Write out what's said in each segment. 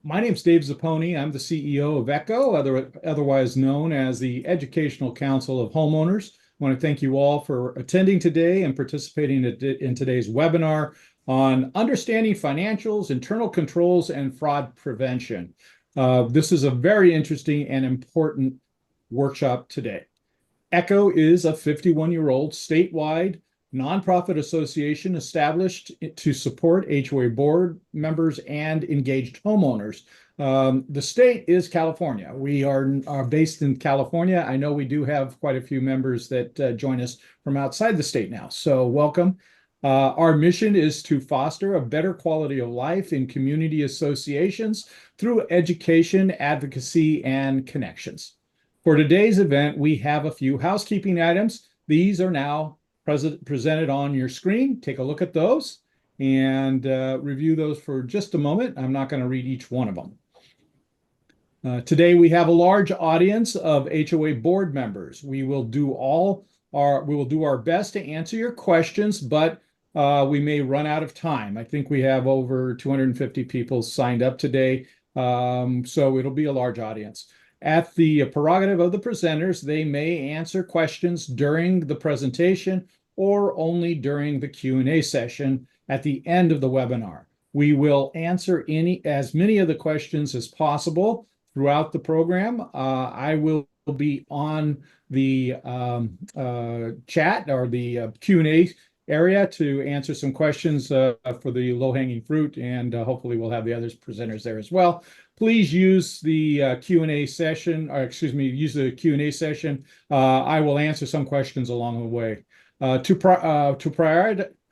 My name's Dave Zapponi. I'm the CEO of ECHO, otherwise known as the Educational Council of Homeowners. I want to thank you all for attending today and participating in today's webinar on understanding financials, internal controls, and fraud prevention. This is a very interesting and important workshop today. ECHO is a 51-year-old statewide nonprofit association established to support HOA board members and engaged homeowners. The state is California. We are based in California. I know we do have quite a few members that join us from outside the state now, so welcome. Our mission is to foster a better quality of life in community associations through education, advocacy, and connections. For today's event, we have a few housekeeping items. These are now presented on your screen. Take a look at those and review those for just a moment. I'm not going to read each one of them. Today we have a large audience of HOA board members. We will do our best to answer your questions, but we may run out of time. I think we have over 250 people signed up today, so it'll be a large audience. At the prerogative of the presenters, they may answer questions during the presentation or only during the Q&A session at the end of the webinar. We will answer as many of the questions as possible throughout the program. I will be on the chat or the Q&A area to answer some questions for the low-hanging fruit, and hopefully we'll have the other presenters there as well. Please use the Q&A session, or excuse me, use the Q&A session. I will answer some questions along the way. To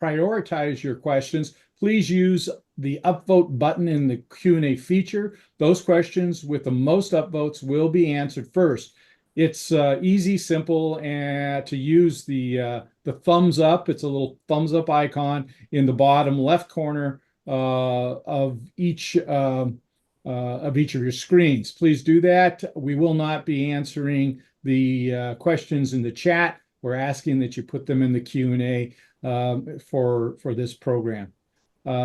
prioritize your questions, please use the upvote button in the Q&A feature. Those questions with the most upvotes will be answered first. It's easy, simple, and to use the thumbs up. It's a little thumbs up icon in the bottom left corner of each of your screens. Please do that. We will not be answering the questions in the chat. We're asking that you put them in the Q&A for this program.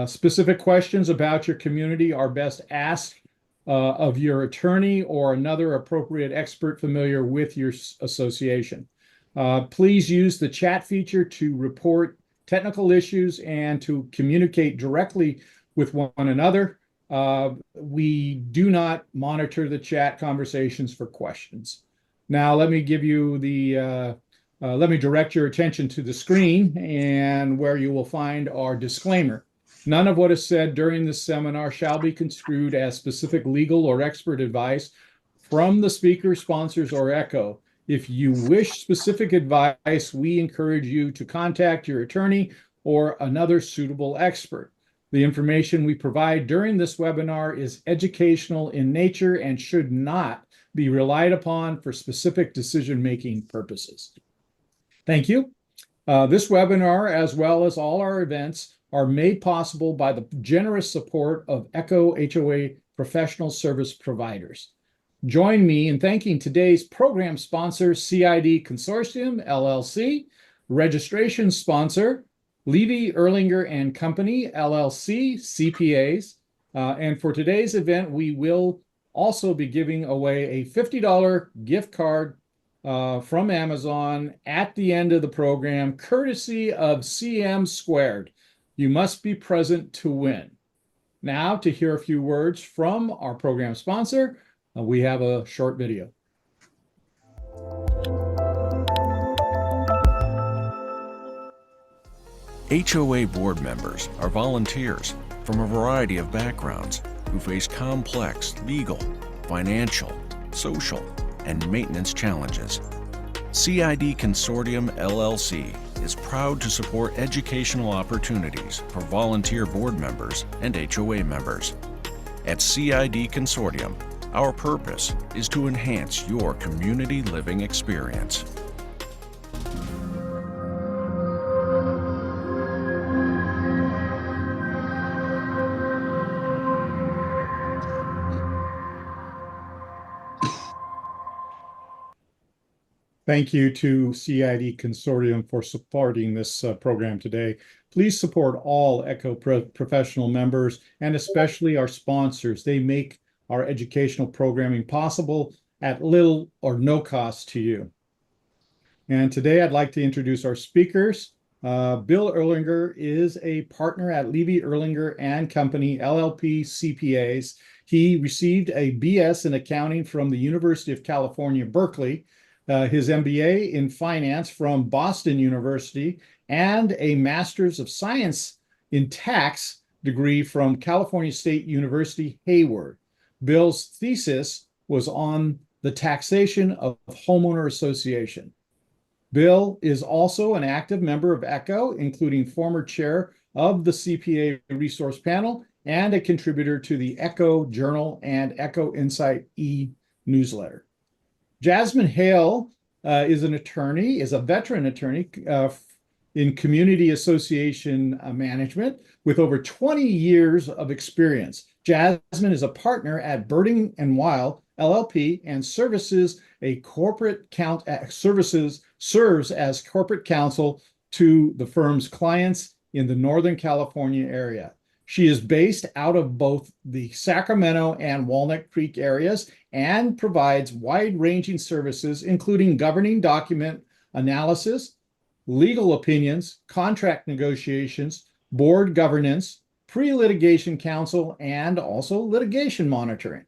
Specific questions about your community are best asked of your attorney or another appropriate expert familiar with your association. Please use the chat feature to report technical issues and to communicate directly with one another. We do not monitor the chat conversations for questions. Now, let me give you let me direct your attention to the screen and where you will find our disclaimer. None of what is said during this seminar shall be construed as specific legal or expert advice from the speaker, sponsors, or ECHO. If you wish specific advice, we encourage you to contact your attorney or another suitable expert. The information we provide during this webinar is educational in nature and should not be relied upon for specific decision-making purposes. Thank you. This webinar, as well as all our events, are made possible by the generous support of ECHO HOA professional service providers. Join me in thanking today's program sponsor, CID Consortium, LLC, registration sponsor, Levy Erlinger and Company, LLC, CPAs. And for today's event, we will also be giving away a $50 gift card from Amazon at the end of the program, courtesy of CM Squared. You must be present to win. Now, to hear a few words from our program sponsor, we have a short video. HOA board members are volunteers from a variety of backgrounds who face complex legal, financial, social, and maintenance challenges. CID Consortium, LLC is proud to support educational opportunities for volunteer board members and HOA members. At CID Consortium, our purpose is to enhance your community living experience. Thank you to CID Consortium for supporting this program today. Please support all ECHO professional members and especially our sponsors. They make our educational programming possible at little or no cost to you. And today I'd like to introduce our speakers. Bill Erlinger is a partner at Levy Erlinger and Company, LLP CPAs. He received a BS in accounting from the University of California, Berkeley, his MBA in finance from Boston University, and a Master's of Science in tax degree from California State University, Hayward. Bill's thesis was on the taxation of homeowner association. Bill is also an active member of ECHO, including former chair of the CPA Resource Panel and a contributor to the ECHO Journal and ECHO Insight e-newsletter. Jasmine Hale is a veteran attorney in community association management with over 20 years of experience. Jasmine is a partner at Birding and Weil LLP and serves as corporate counsel to the firm's clients in the Northern California area. She is based out of both the Sacramento and Walnut Creek areas and provides wide-ranging services, including governing document analysis, legal opinions, contract negotiations, board governance, pre-litigation counsel, and also litigation monitoring.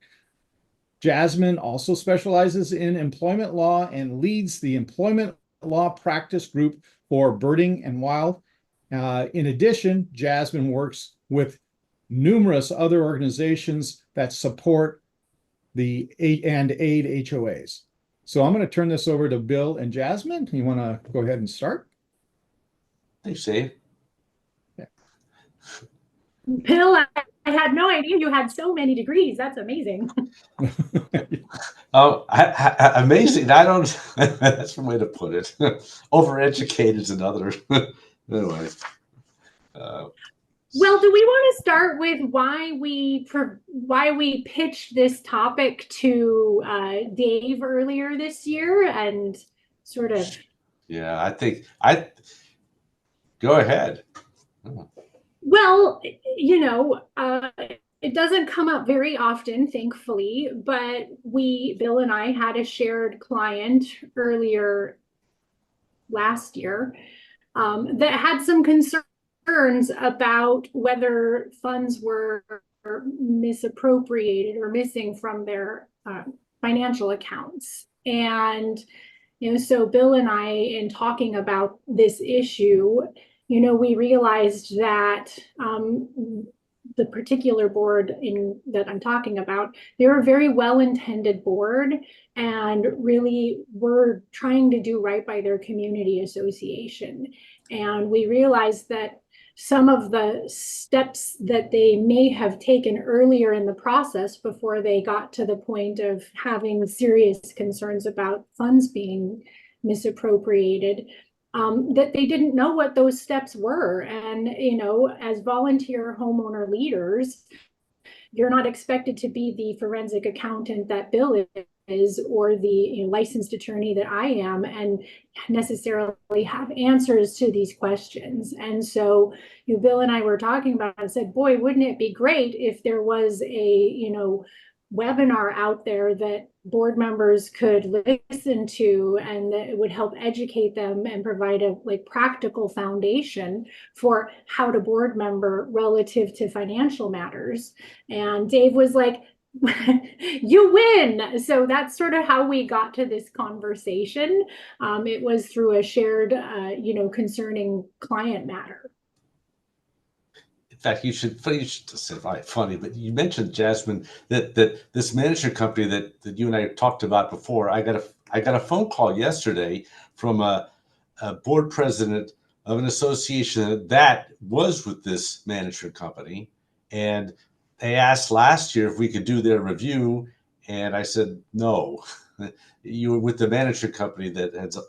Jasmine also specializes in employment law and leads the employment law practice group for Birding and Weil. In addition, Jasmine works with numerous other organizations that support the aid HOAs. So I'm going to turn this over to Bill and Jasmine. You want to go ahead and start? Thanks, Dave. Yeah. Bill, I had no idea you had so many degrees. That's amazing. Oh, amazing. I don't, that's one way to put it. Overeducated is another. Anyway. Well, do we want to start with why we pitched this topic to Dave earlier this year and sort of? Yeah, go ahead. Well, it doesn't come up very often, thankfully, but Bill and I had a shared client earlier last year that had some concerns about whether funds were misappropriated or missing from their financial accounts. And, so Bill and I, in talking about this issue, we realized that the particular board that I'm talking about, they're a very well-intended board and really were trying to do right by their community association. And we realized that some of the steps that they may have taken earlier in the process before they got to the point of having serious concerns about funds being misappropriated, that they didn't know what those steps were. And, as volunteer homeowner leaders, you're not expected to be the forensic accountant that Bill is or the licensed attorney that I am and necessarily have answers to these questions. And so Bill and I were talking about it and said, boy, wouldn't it be great if there was a, webinar out there that board members could listen to and that it would help educate them and provide a practical foundation for how to board member relative to financial matters. And Dave was like, you win. So that's sort of how we got to this conversation. It was through a shared, concerning client matter. In fact, you should say funny, but you mentioned, Jasmine, that this management company that you and I talked about before. I got a phone call yesterday from a board president of an association that was with this management company, and they asked last year if we could do their review, and I said no. You were with the management company that has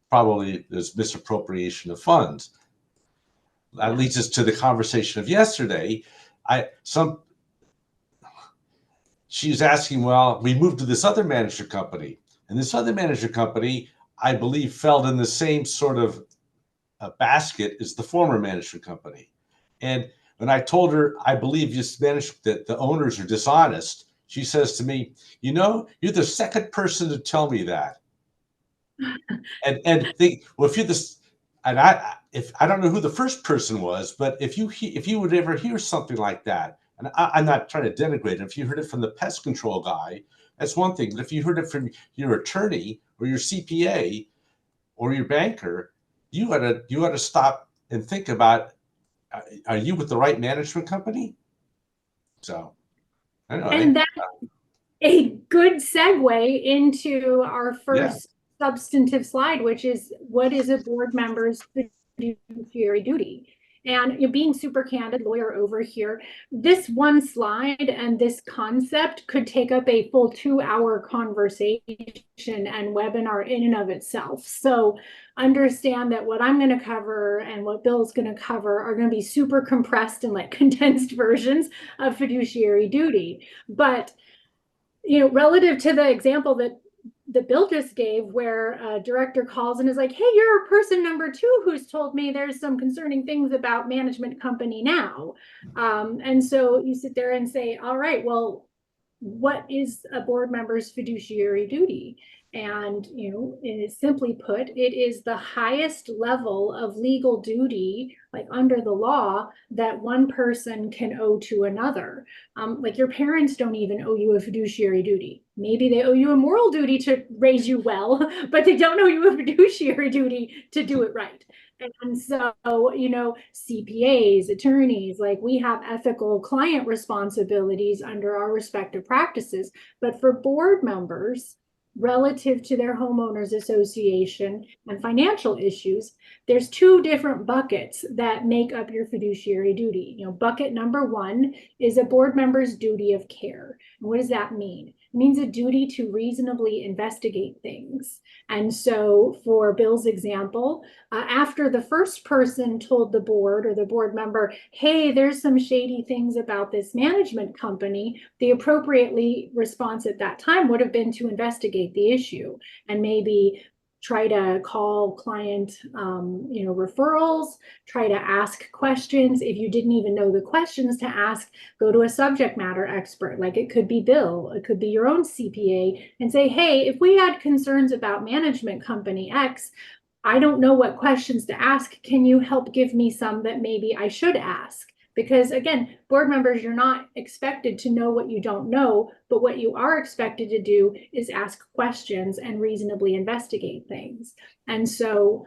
probably there's misappropriation of funds. That leads us to the conversation of yesterday. She's asking, well, we moved to this other management company, and this other management company, I believe, fell in the same sort of basket as the former management company. And when I told her I believe that the owners are dishonest, she says to me, "You know, you're the second person to tell me that." And think, well, if you're this, and I don't know who the first person was, but if you would ever hear something like that, and I'm not trying to denigrate it, if you heard it from the pest control guy, that's one thing. But if you heard it from your attorney or your CPA or your banker, you gotta stop and think about, are you with the right management company? So I don't know. And that's a good segue into our first substantive slide, which is, what is a board member's fiduciary duty? And you're being super candid, lawyer over here. This one slide and this concept could take up a full 2-hour conversation and webinar in and of itself. So understand that what I'm going to cover and what Bill's going to cover are going to be super compressed and like condensed versions of fiduciary duty. But relative to the example that Bill just gave, where a director calls and is like, "Hey, you're person number 2 who's told me there's some concerning things about management company now." And so you sit there and say, all right, well, what is a board member's fiduciary duty? And, simply put, it is the highest level of legal duty, like under the law, that one person can owe to another. Like your parents don't even owe you a fiduciary duty. Maybe they owe you a moral duty to raise you well, but they don't owe you a fiduciary duty to do it right. And so, CPAs, attorneys, like we have ethical client responsibilities under our respective practices. But for board members, relative to their homeowners association and financial issues, there's 2 different buckets that make up your fiduciary duty. Bucket number 1 is a board member's duty of care. And what does that mean? It means a duty to reasonably investigate things. And so for Bill's example, after the first person told the board or the board member, "Hey, there's some shady things about this management company," the appropriately response at that time would have been to investigate the issue and maybe try to call client, referrals, try to ask questions. If you didn't even know the questions to ask, go to a subject matter expert. Like it could be Bill, it could be your own CPA, and say, "Hey, if we had concerns about management company X, I don't know what questions to ask. Can you help give me some that maybe I should ask?" Because again, board members, you're not expected to know what you don't know, but what you are expected to do is ask questions and reasonably investigate things. And so,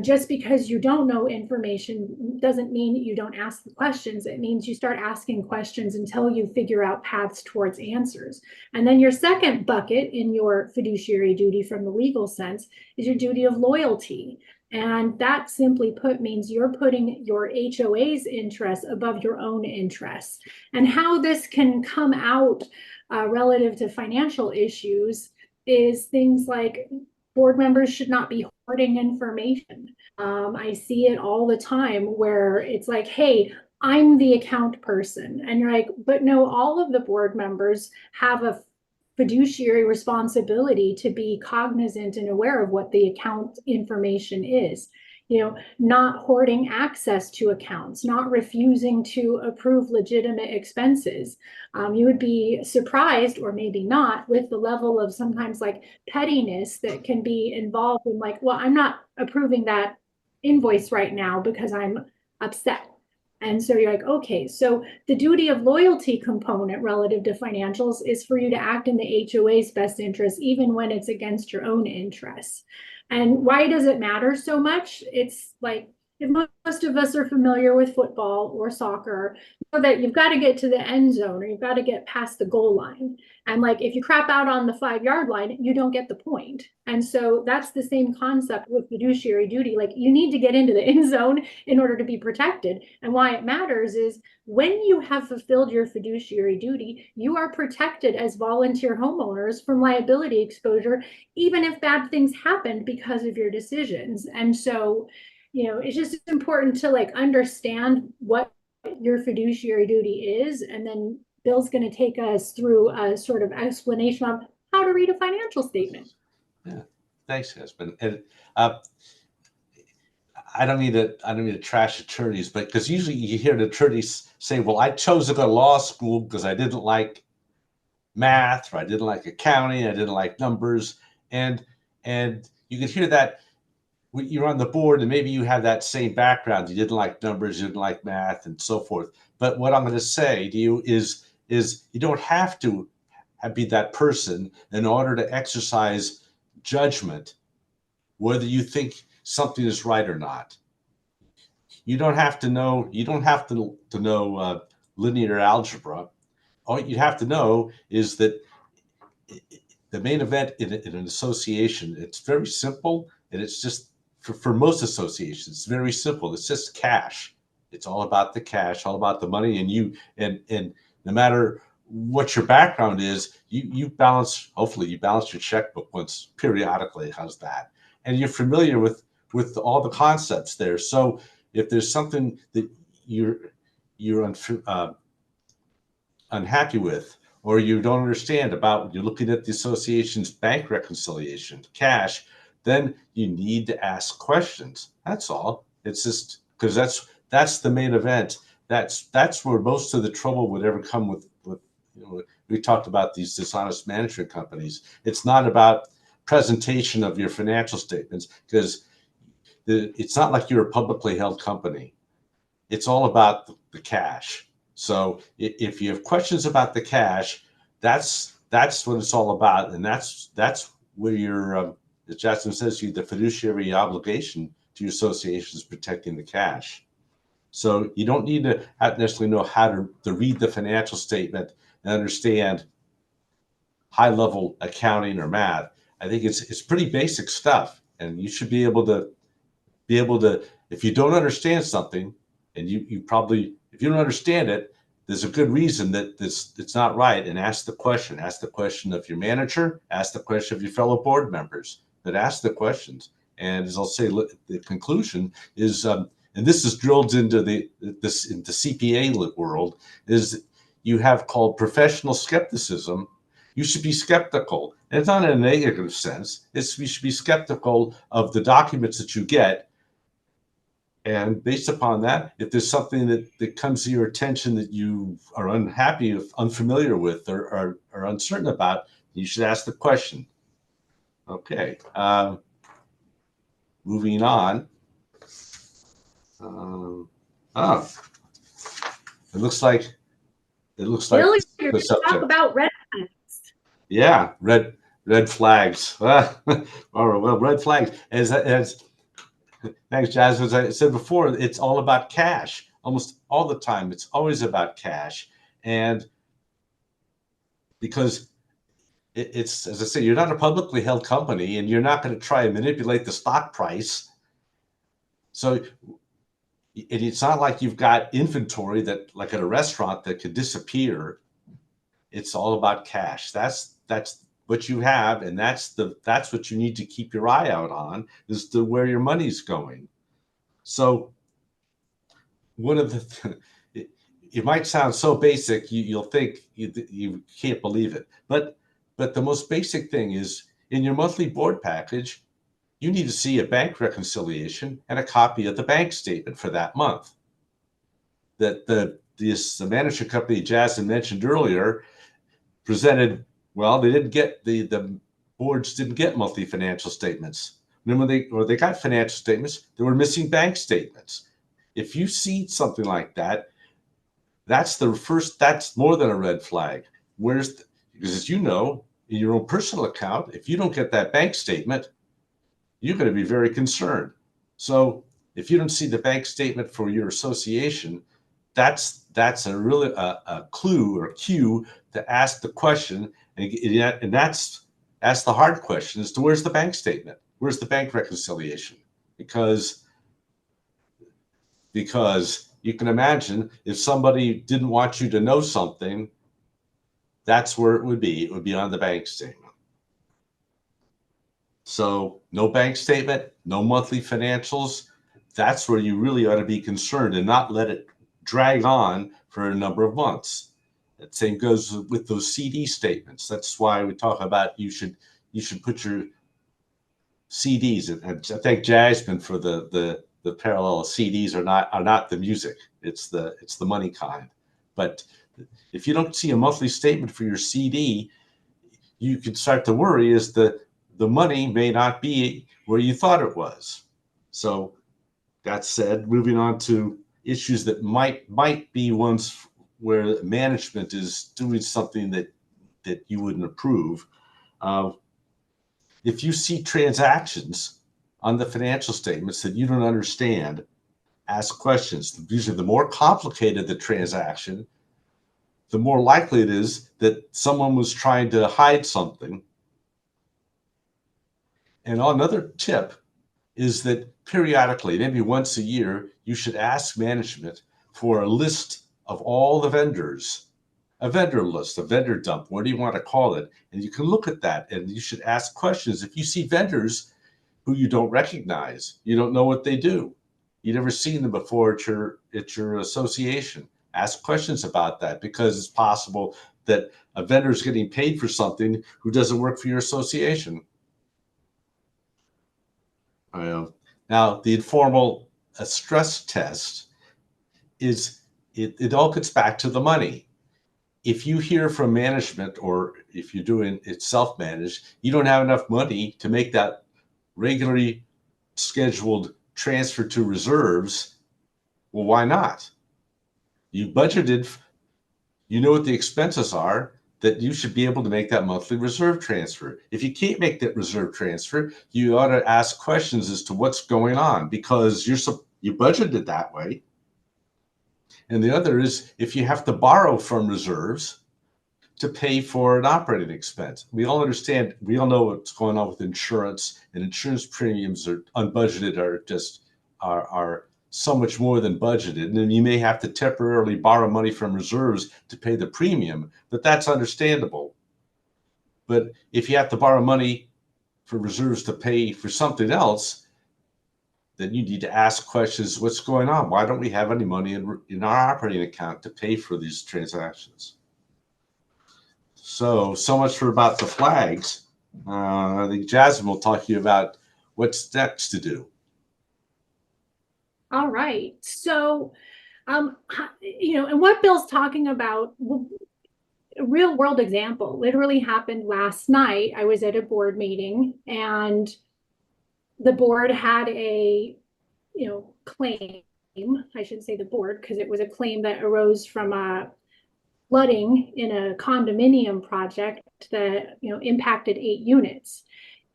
just because you don't know information doesn't mean you don't ask the questions. It means you start asking questions until you figure out paths towards answers. And then your second bucket in your fiduciary duty from the legal sense is your duty of loyalty. And that, simply put, means you're putting your HOA's interests above your own interests. And how this can come out relative to financial issues is things like board members should not be hoarding information. I see it all the time where it's like, "Hey, I'm the account person." And you're like, "But no, all of the board members have a fiduciary responsibility to be cognizant and aware of what the account information is." Not hoarding access to accounts, not refusing to approve legitimate expenses. You would be surprised, or maybe not, with the level of sometimes like pettiness that can be involved in like, "Well, I'm not approving that invoice right now because I'm upset." And so you're like, okay, so the duty of loyalty component relative to financials is for you to act in the HOA's best interest, even when it's against your own interests. And why does it matter so much? It's like, if most of us are familiar with football or soccer, know that you've got to get to the end zone or you've got to get past the goal line. And like, if you crap out on the 5-yard line, you don't get the point. And so that's the same concept with fiduciary duty. Like, you need to get into the end zone in order to be protected. And why it matters is when you have fulfilled your fiduciary duty, you are protected as volunteer homeowners from liability exposure, even if bad things happened because of your decisions. And so, it's just important to like understand what your fiduciary duty is. And then Bill's going to take us through a sort of explanation of how to read a financial statement. Yeah. Thanks, Yasmin. And I don't mean to trash attorneys, but because usually you hear the attorneys say, "Well, I chose to go to law school because I didn't like math, or I didn't like accounting, I didn't like numbers," and you can hear that when you're on the board, and maybe you have that same background. You didn't like numbers, you didn't like math, and so forth. But what I'm going to say to you is you don't have to be that person in order to exercise judgment, whether you think something is right or not. You don't have to know. You don't have to know linear algebra. All you have to know is that the main event in an association, it's very simple, and it's just for most associations, it's very simple. It's just cash. It's all about the cash, all about the money, and you and no matter what your background is, you balance. Hopefully, you balance your checkbook once periodically. How's that? And you're familiar with all the concepts there. So if there's something that you're unhappy with, or you don't understand about, you're looking at the association's bank reconciliation, cash, then you need to ask questions. That's all. It's just because that's the main event. That's where most of the trouble would ever come with we talked about these dishonest management companies. It's not about presentation of your financial statements, because it's not like you're a publicly held company. It's all about the cash. So if you have questions about the cash, that's what it's all about, and that's where your as Jasmine says, you the fiduciary obligation to your association is protecting the cash. So you don't need to necessarily know how to read the financial statement and understand high level accounting or math. I think it's pretty basic stuff, and you should be able to if you don't understand something, and you probably, if you don't understand it, there's a good reason that it's not right, and ask the question. Ask the question of your manager, ask the question of your fellow board members, but ask the questions. And as I'll say, the conclusion is, and this is drilled into into CPA world, is you have called professional skepticism. You should be skeptical. And it's not in a negative sense. You should be skeptical of the documents that you get. And based upon that, if there's something that comes to your attention that you are unhappy, unfamiliar with, or uncertain about, you should ask the question. Okay. Moving on. It looks like Bill, you're the going to talk subject. about red flags. Yeah, red flags. All right, well, red flags. As thanks, Jazz. As I said before, it's all about cash. Almost all the time, it's always about cash, and because it's, as I say, you're not a publicly held company, and you're not going to try and manipulate the stock price. So it's not like you've got inventory that, like at a restaurant, that could disappear. It's all about cash. That's what you have, and that's what you need to keep your eye out on, is to where your money's going. So one of the it might sound so basic, you'll think you can't believe it, but the most basic thing is, in your monthly board package, you need to see a bank reconciliation and a copy of the bank statement for that month. That the management company Jasmine mentioned earlier presented, well, they didn't get the boards didn't get monthly financial statements. And then when they got financial statements, they were missing bank statements. If you see something like that, that's more than a red flag. Because as you know, in your own personal account, if you don't get that bank statement, you're going to be very concerned. So if you don't see the bank statement for your association, that's a really a clue or a cue to ask the question, and that's the hard question as to where's the bank statement, where's the bank reconciliation, because you can imagine if somebody didn't want you to know something, that's where it would be. It would be on the bank statement. So no bank statement, no monthly financials. That's where you really ought to be concerned and not let it drag on for a number of months. That same goes with those CD statements. That's why we talk about you should put CDs, and I thank Jasmine for the parallel. CDs are not the music; it's the money kind. But if you don't see a monthly statement for your CD, you can start to worry is the money may not be where you thought it was. So that said, moving on to issues that might be ones where management is doing something that you wouldn't approve. If you see transactions on the financial statements that you don't understand, ask questions. Usually the more complicated the transaction, the more likely it is that someone was trying to hide something. And another tip is that periodically, maybe once a year, you should ask management for a list of all the vendors, a vendor list, a vendor dump, what do you want to call it? And you can look at that and you should ask questions. If you see vendors who you don't recognize, you don't know what they do, you've never seen them before at your association, ask questions about that, because it's possible that a vendor is getting paid for something who doesn't work for your association. Now, the informal stress test is, it all gets back to the money. If you hear from management, or if you're doing it self-managed, you don't have enough money to make that regularly scheduled transfer to reserves, well, why not? You budgeted, you know what the expenses are, that you should be able to make that monthly reserve transfer. If you can't make that reserve transfer, you ought to ask questions as to what's going on, because you budgeted that way. And the other is, if you have to borrow from reserves to pay for an operating expense. We all understand, we all know what's going on with insurance, and insurance premiums are unbudgeted, are so much more than budgeted. And then you may have to temporarily borrow money from reserves to pay the premium, but that's understandable. But if you have to borrow money for reserves to pay for something else, then you need to ask questions, what's going on? Why don't we have any money in our operating account to pay for these transactions? So much for about the flags. I think Jasmine will talk to you about what's next to do. All right. So, and what Bill's talking about, a real world example literally happened last night. I was at a board meeting, and the board had a, claim. I shouldn't say the board, because it was a claim that arose from a flooding in a condominium project that, impacted 8 units.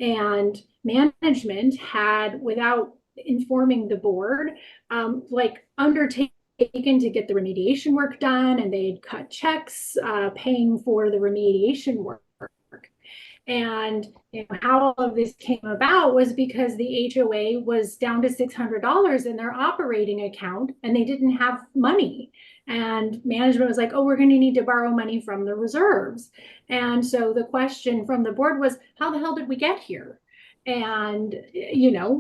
And management had, without informing the board, undertaken to get the remediation work done, and they'd cut checks paying for the remediation work. And how all of this came about was because the HOA was down to $600 in their operating account, and they didn't have money. And management was like, oh, we're going to need to borrow money from the reserves. And so the question from the board was, how the hell did we get here? And,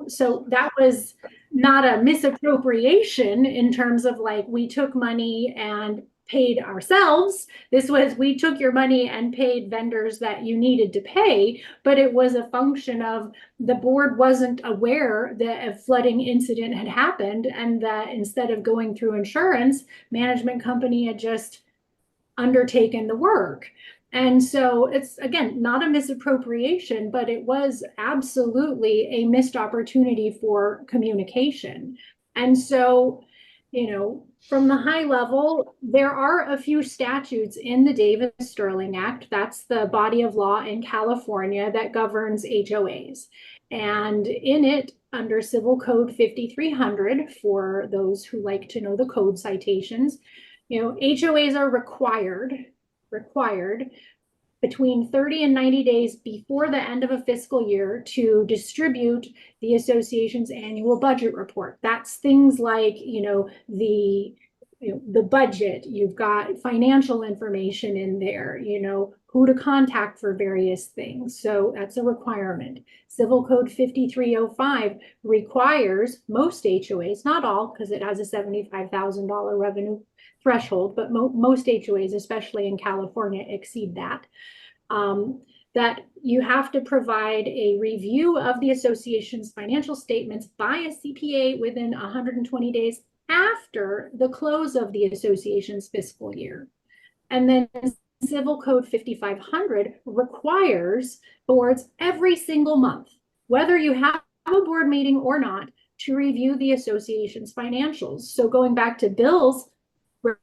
so that was not a misappropriation in terms of we took money and paid ourselves. This was, we took your money and paid vendors that you needed to pay, but it was a function of the board wasn't aware that a flooding incident had happened, and that instead of going through insurance, management company had just undertaken the work. And so it's, again, not a misappropriation, but it was absolutely a missed opportunity for communication. And so, from the high level, there are a few statutes in the Davis-Sterling Act. That's the body of law in California that governs HOAs. And in it, under Civil Code 5300, for those who like to know the code citations, HOAs are required between 30 and 90 days before the end of a fiscal year to distribute the association's annual budget report. That's things like, the budget, you've got financial information in there, who to contact for various things. So that's a requirement. Civil Code 5305 requires most HOAs, not all, because it has a $75,000 revenue threshold, but most HOAs, especially in California, exceed that. that you have to provide a review of the association's financial statements by a CPA within 120 days after the close of the association's fiscal year. And then Civil Code 5500 requires boards every single month, whether you have a board meeting or not, to review the association's financials. So going back to Bill's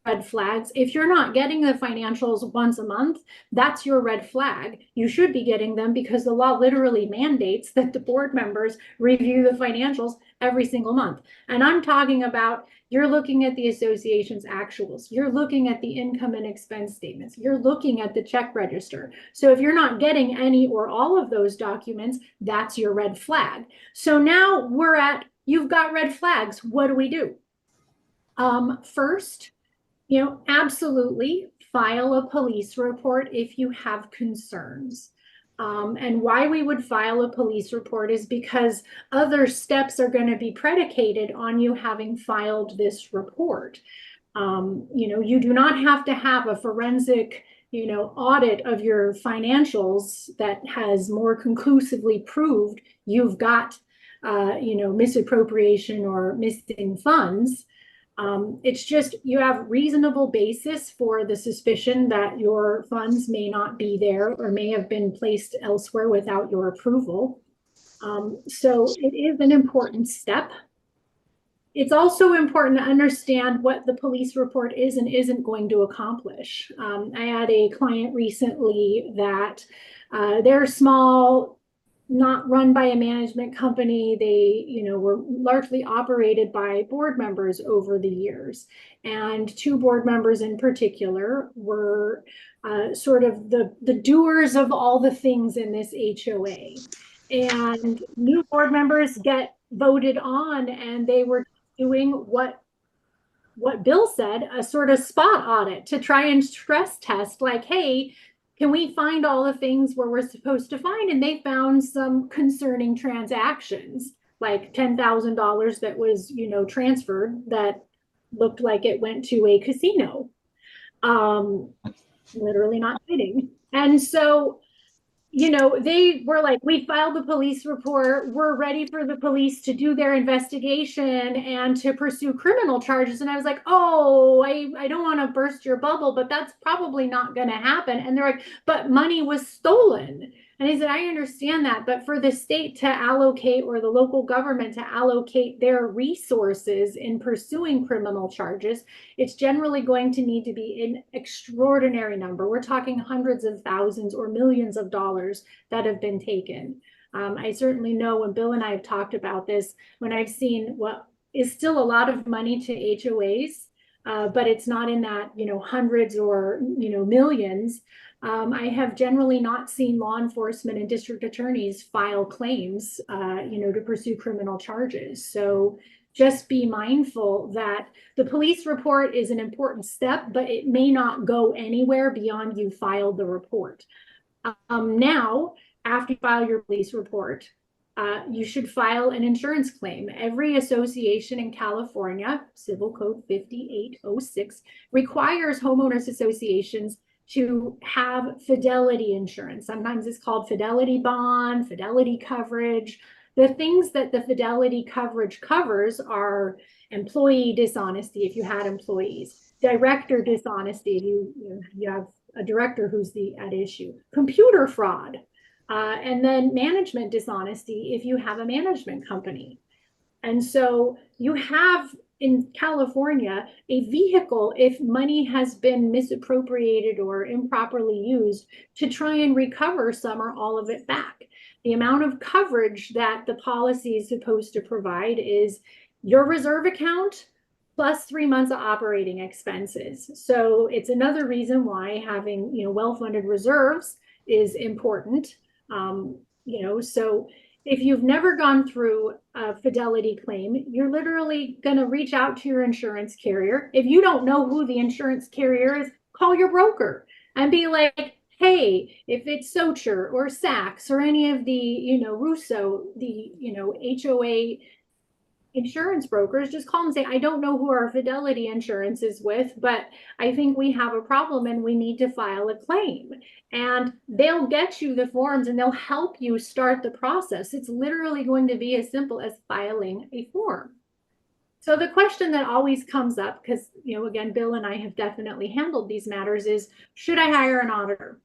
red flags, if you're not getting the financials once a month, that's your red flag. You should be getting them because the law literally mandates that the board members review the financials every single month. And I'm talking about, you're looking at the association's actuals, you're looking at the income and expense statements, you're looking at the check register. So if you're not getting any or all of those documents, that's your red flag. So now we're at, you've got red flags. What do we do? First, absolutely file a police report if you have concerns. And why we would file a police report is because other steps are going to be predicated on you having filed this report. You do not have to have a forensic, audit of your financials that has more conclusively proved you've got, misappropriation or missing funds. It's just you have reasonable basis for the suspicion that your funds may not be there or may have been placed elsewhere without your approval. So it is an important step. It's also important to understand what the police report is and isn't going to accomplish. I had a client recently that they're small, not run by a management company. They, were largely operated by board members over the years. And two board members in particular were sort of the doers of all the things in this HOA. And new board members get voted on, and they were doing what Bill said, a sort of spot audit to try and stress test, like, hey, can we find all the things where we're supposed to find? And they found some concerning transactions, like $10,000 that was, transferred that looked like it went to a casino. Literally not kidding. And so, they were like, we filed the police report. We're ready for the police to do their investigation and to pursue criminal charges. And I was like, oh, I don't want to burst your bubble, but that's probably not going to happen. And they're like, but money was stolen. And I said, I understand that, but for the state to allocate or the local government to allocate their resources in pursuing criminal charges, it's generally going to need to be an extraordinary number. We're talking hundreds of thousands or millions of dollars that have been taken. I certainly know when Bill and I have talked about this, when I've seen what is still a lot of money to HOAs, but it's not in that, hundreds or, millions. I have generally not seen law enforcement and district attorneys file claims, to pursue criminal charges. So just be mindful that the police report is an important step, but it may not go anywhere beyond you filed the report. Now, after you file your police report, you should file an insurance claim. Every association in California, Civil Code 5806, requires homeowners associations to have fidelity insurance. Sometimes it's called fidelity bond, fidelity coverage. The things that the fidelity coverage covers are employee dishonesty if you had employees, director dishonesty if you have a director who's at issue, computer fraud, and then management dishonesty if you have a management company. And so you have in California a vehicle if money has been misappropriated or improperly used to try and recover some or all of it back. The amount of coverage that the policy is supposed to provide is your reserve account plus 3 months of operating expenses. So it's another reason why having well-funded reserves is important. So if you've never gone through a fidelity claim, you're literally going to reach out to your insurance carrier. If you don't know who the insurance carrier is, call your broker and be like, hey, if it's Socher or Saks or any of the, Russo, the, HOA insurance brokers, just call and say, I don't know who our Fidelity insurance is with, but I think we have a problem and we need to file a claim. And they'll get you the forms and they'll help you start the process. It's literally going to be as simple as filing a form. So the question that always comes up, because, again, Bill and I have definitely handled these matters, is should I hire an auditor?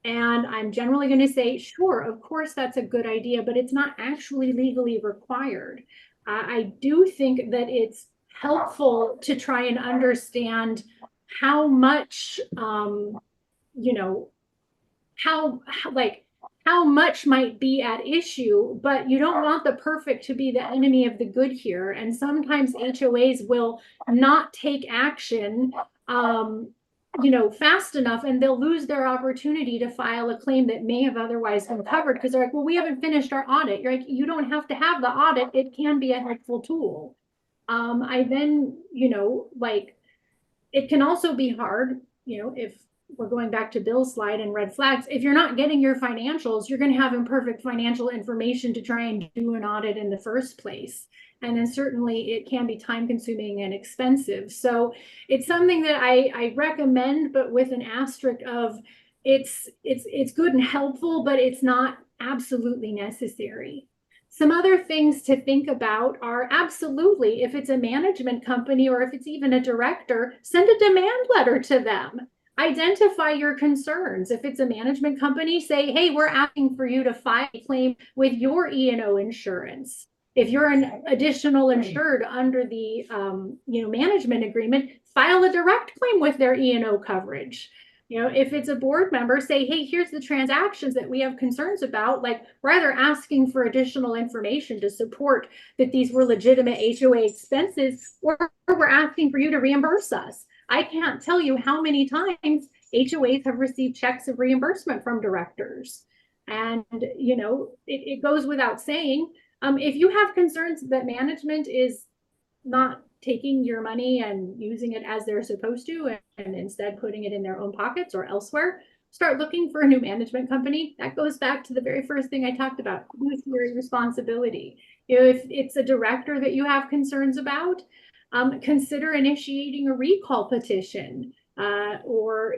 And I'm generally going to say, sure, of course, that's a good idea, but it's not actually legally required. I do think that it's helpful to try and understand how much, how much might be at issue, but you don't want the perfect to be the enemy of the good here. And sometimes HOAs will not take action, fast enough, and they'll lose their opportunity to file a claim that may have otherwise been covered because they're like, well, we haven't finished our audit. You're like, you don't have to have the audit. It can be a helpful tool. I then, it can also be hard, if we're going back to Bill's slide and red flags, if you're not getting your financials, you're going to have imperfect financial information to try and do an audit in the first place. And then certainly it can be time consuming and expensive. So it's something that I recommend, but with an asterisk of it's good and helpful, but it's not absolutely necessary. Some other things to think about are absolutely, if it's a management company or if it's even a director, send a demand letter to them. Identify your concerns. If it's a management company, say, hey, we're asking for you to file a claim with your E&O insurance. If you're an additional insured under the management agreement, file a direct claim with their E&O coverage. If it's a board member, say, hey, here's the transactions that we have concerns about, like rather asking for additional information to support that these were legitimate HOA expenses, or we're asking for you to reimburse us. I can't tell you how many times HOAs have received checks of reimbursement from directors. And, it goes without saying, if you have concerns that management is not taking your money and using it as they're supposed to, and instead putting it in their own pockets or elsewhere, start looking for a new management company. That goes back to the very first thing I talked about, fiduciary responsibility. If it's a director that you have concerns about, consider initiating a recall petition, or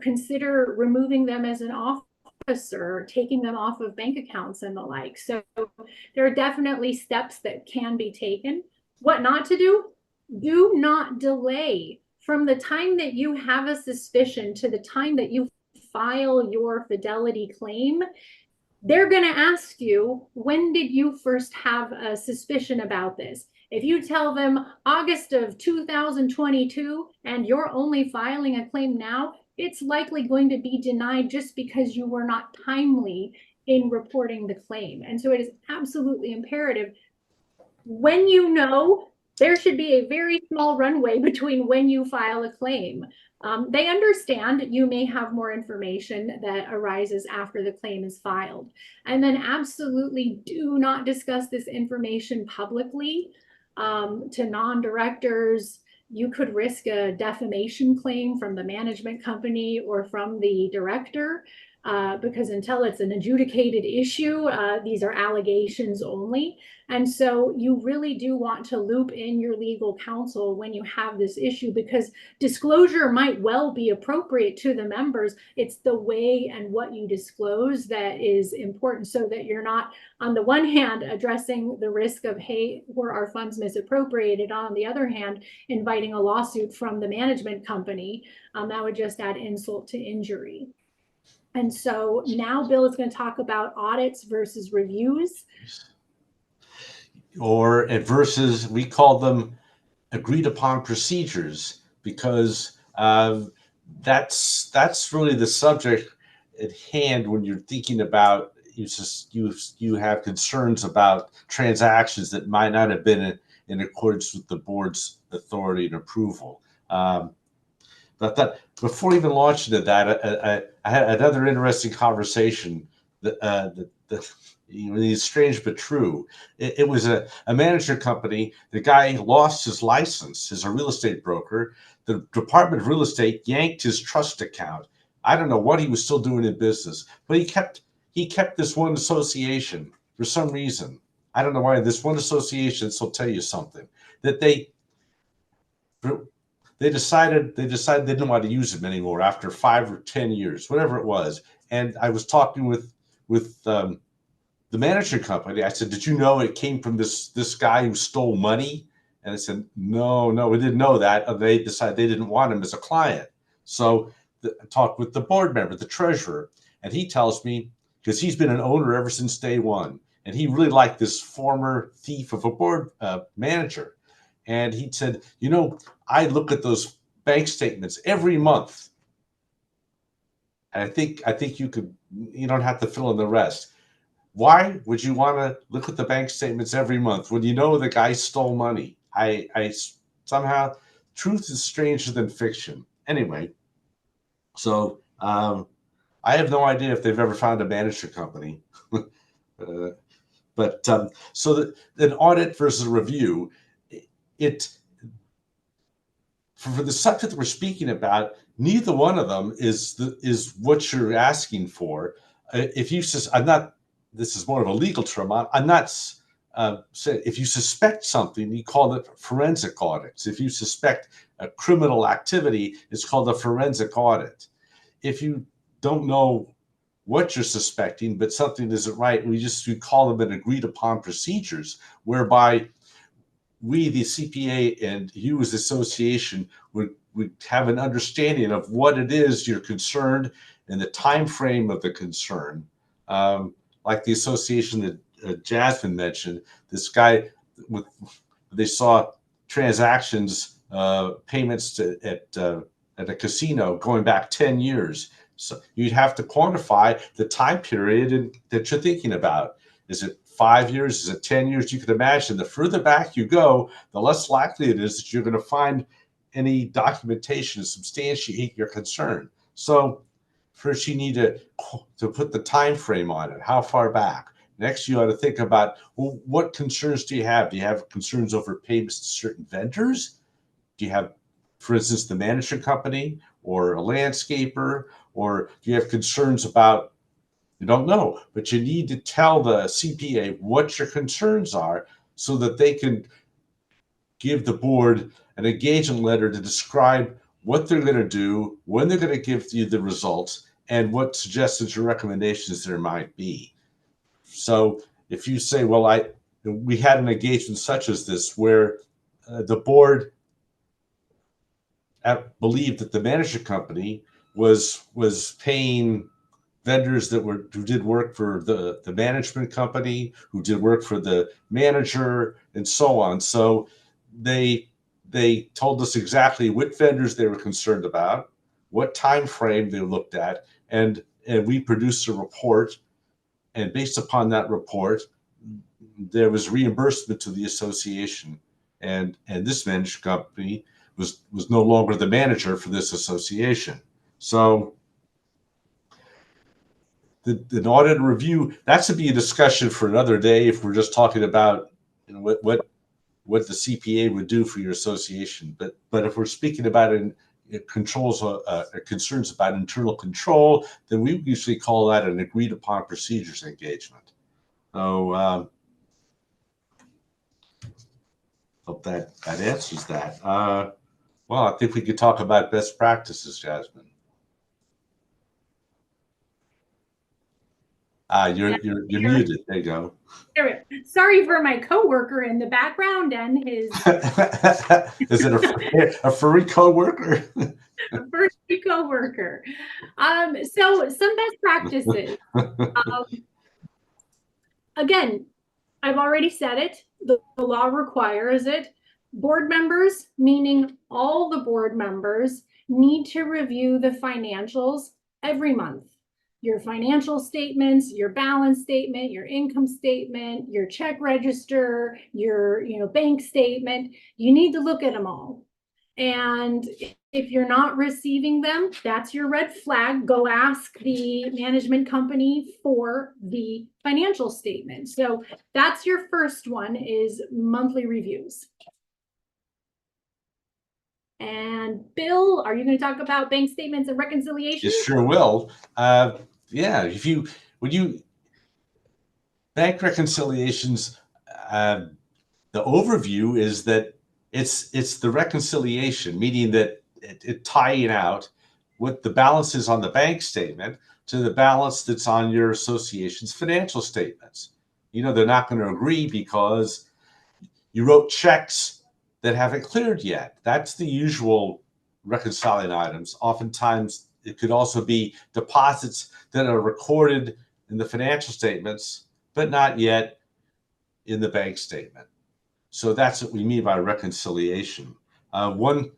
consider removing them as an officer, taking them off of bank accounts and the like. So there are definitely steps that can be taken. What not to do? Do not delay from the time that you have a suspicion to the time that you file your Fidelity claim. They're going to ask you, when did you first have a suspicion about this? If you tell them August of 2022 and you're only filing a claim now, it's likely going to be denied just because you were not timely in reporting the claim. And so it is absolutely imperative. When there should be a very small runway between when you file a claim. They understand you may have more information that arises after the claim is filed. And then absolutely do not discuss this information publicly to non-directors. You could risk a defamation claim from the management company or from the director, because until it's an adjudicated issue, these are allegations only. And so you really do want to loop in your legal counsel when you have this issue, because disclosure might well be appropriate to the members. It's the way and what you disclose that is important, so that you're not, on the one hand, addressing the risk of, hey, were our funds misappropriated? On the other hand, inviting a lawsuit from the management company. That would just add insult to injury. And so now Bill is going to talk about audits versus reviews. Or versus, we call them agreed upon procedures, because that's really the subject at hand when you're thinking about you have concerns about transactions that might not have been in accordance with the board's authority and approval. But that before even launching into that, I had another interesting conversation that is strange but true. It was a management company. The guy lost his license as a real estate broker. The Department of Real Estate yanked his trust account. I don't know what he was still doing in business, but he kept this one association for some reason. I don't know why this one association, so I'll tell you something, that they decided they didn't want to use them anymore after 5 or 10 years, whatever it was. And I was talking with the management company. I said, "Did you know it came from this guy who stole money?" And I said, "No, we didn't know that." And they decided they didn't want him as a client. So I talked with the board member, the treasurer, and he tells me, because he's been an owner ever since day one, and he really liked this former thief of a board manager. And he said, I look at those bank statements every month. And I think you don't have to fill in the rest. Why would you want to look at the bank statements every month when you know the guy stole money? I somehow, truth is stranger than fiction. Anyway, so I have no idea if they've ever found a management company. But so an audit versus a review, for the subject that we're speaking about, neither one of them is what you're asking for. If you this is more of a legal term. I'm not saying if you suspect something, you call it forensic audits. If you suspect a criminal activity, it's called a forensic audit. If you don't know what you're suspecting, but something isn't right, we call them an agreed upon procedures, whereby we, the CPA, and you as association would have an understanding of what it is you're concerned and the time frame of the concern. Like the association that Jasmine mentioned, this guy they saw transactions, payments at a casino going back 10 years. So you'd have to quantify the time period that you're thinking about. Is it 5 years? Is it 10 years? You can imagine the further back you go, the less likely it is that you're going to find any documentation to substantiate your concern. So first you need to put the time frame on it. How far back? Next, you ought to think about, well, what concerns do you have? Do you have concerns over payments to certain vendors? Do you have, for instance, the management company or a landscaper? Or do you have concerns about, you don't know, but you need to tell the CPA what your concerns are so that they can give the board an engagement letter to describe what they're going to do, when they're going to give you the results, and what suggestions or recommendations there might be. So if you say, well, we had an engagement such as this where the board believed that the management company was paying vendors who did work for the management company, who did work for the manager, and so on. So they told us exactly what vendors they were concerned about, what time frame they looked at, and we produced a report. And based upon that report, there was reimbursement to the association, and this management company was no longer the manager for this association. So the audit review, that should be a discussion for another day if we're just talking about what the CPA would do for your association. But if we're speaking about controls concerns about internal control, then we usually call that an agreed upon procedures engagement. So hope that answers that. Well, I think we could talk about best practices, Jasmine. You're muted. There you go. Sorry for my coworker in the background and his. Is it a furry coworker? A furry coworker. So some best practices. Again, I've already said it. The law requires it. Board members, meaning all the board members, need to review the financials every month. Your financial statements, your balance statement, your income statement, your check register, your bank statement. You need to look at them all. And if you're not receiving them, that's your red flag. Go ask the management company for the financial statement. So that's your first one, is monthly reviews. And Bill, are you going to talk about bank statements and reconciliation? You sure will. Yeah, bank reconciliations, the overview is that it's the reconciliation, meaning that it tying out what the balance is on the bank statement to the balance that's on your association's financial statements. They're not going to agree because you wrote checks that haven't cleared yet. That's the usual reconciling items. Oftentimes, it could also be deposits that are recorded in the financial statements, but not yet in the bank statement. So that's what we mean by reconciliation. One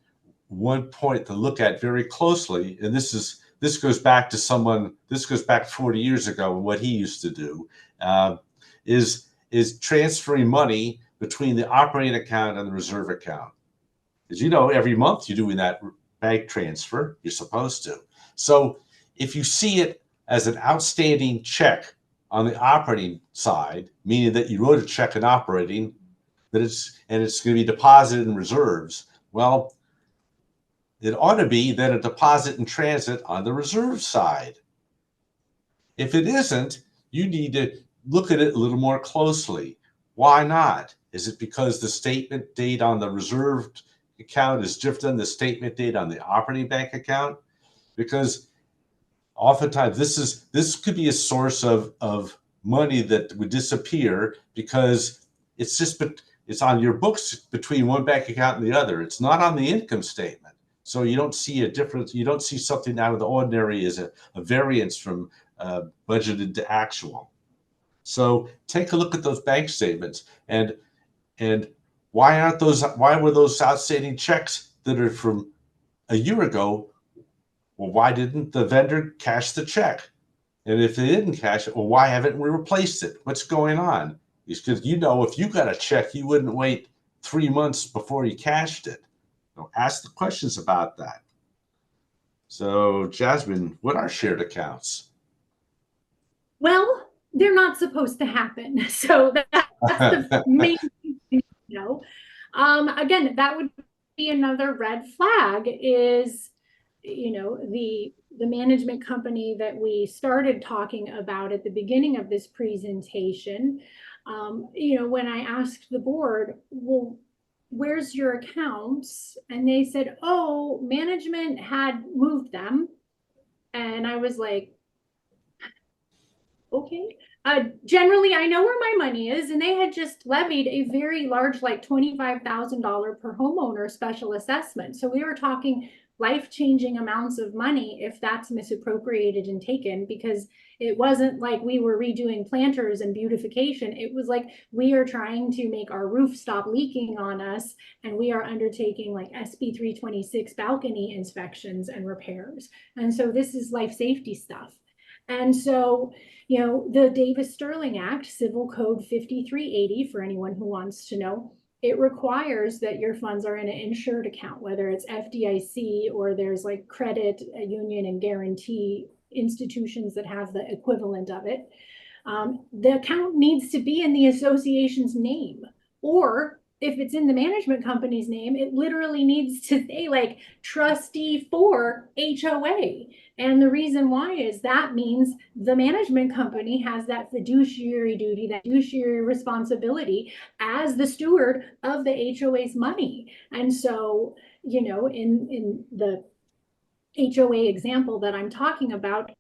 point to look at very closely, and this goes back 40 years ago and what he used to do, is transferring money between the operating account and the reserve account. As you know, every month you're doing that bank transfer. You're supposed to. So if you see it as an outstanding check on the operating side, meaning that you wrote a check in operating, it's going to be deposited in reserves, well, it ought to be then a deposit in transit on the reserve side. If it isn't, you need to look at it a little more closely. Why not? Is it because the statement date on the reserved account is different than the statement date on the operating bank account? Because oftentimes this could be a source of money that would disappear because it's on your books between one bank account and the other. It's not on the income statement. So you don't see a difference. You don't see something out of the ordinary as a variance from budgeted to actual. So take a look at those bank statements and why were those outstanding checks that are from a year ago? Well, why didn't the vendor cash the check? And if they didn't cash it, well, why haven't we replaced it? What's going on? Because if you got a check, you wouldn't wait 3 months before you cashed it. So ask the questions about that. So, Jasmine, what are shared accounts? Well, they're not supposed to happen. So that's the main thing, again, that would be another red flag is, the management company that we started talking about at the beginning of this presentation. When I asked the board, well, where's your accounts? And they said, oh, management had moved them. And I was like, okay. Generally, I know where my money is, and they had just levied a very large, like $25,000 per homeowner special assessment. So we were talking life-changing amounts of money if that's misappropriated and taken, because it wasn't like we were redoing planters and beautification. It was like we are trying to make our roof stop leaking on us, and we are undertaking like SB 326 balcony inspections and repairs. And so this is life safety stuff. And so, the Davis-Sterling Act, Civil Code 5380, for anyone who wants to know, it requires that your funds are in an insured account, whether it's FDIC or there's like credit union and guarantee institutions that have the equivalent of it. The account needs to be in the association's name, or if it's in the management company's name, it literally needs to say like trustee for HOA. And the reason why is that means the management company has that fiduciary duty, that fiduciary responsibility as the steward of the HOA's money. And so, in the HOA example that I'm talking about,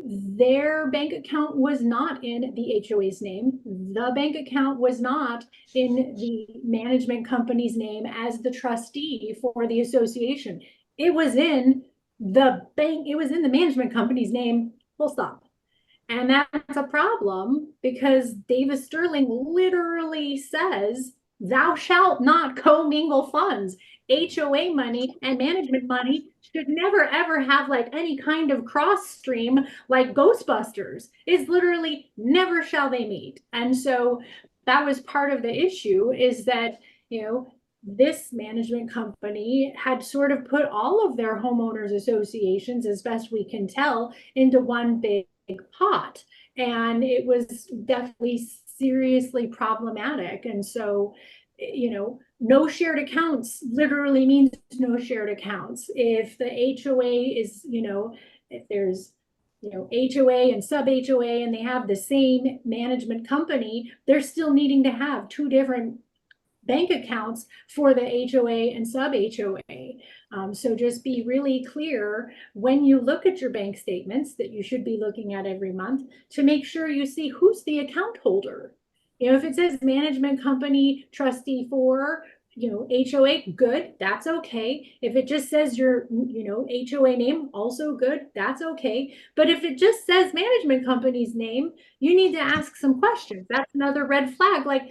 their bank account was not in the HOA's name. The bank account was not in the management company's name as the trustee for the association. It was in the bank, it was in the management company's name, full stop. And that's a problem because Davis-Sterling literally says, thou shalt not commingle funds. HOA money and management money should never ever have like any kind of cross stream like Ghostbusters. It's literally never shall they meet. And so that was part of the issue, is that, this management company had sort of put all of their homeowners associations, as best we can tell, into one big pot. And it was definitely seriously problematic. And so, no shared accounts literally means no shared accounts. If the HOA is, if there's HOA and sub HOA, and they have the same management company, they're still needing to have two different bank accounts for the HOA and sub HOA. So just be really clear when you look at your bank statements that you should be looking at every month to make sure you see who's the account holder. If it says management company trustee for, HOA, good, that's okay. If it just says your, HOA name, also good, that's okay. But if it just says management company's name, you need to ask some questions. That's another red flag. Like,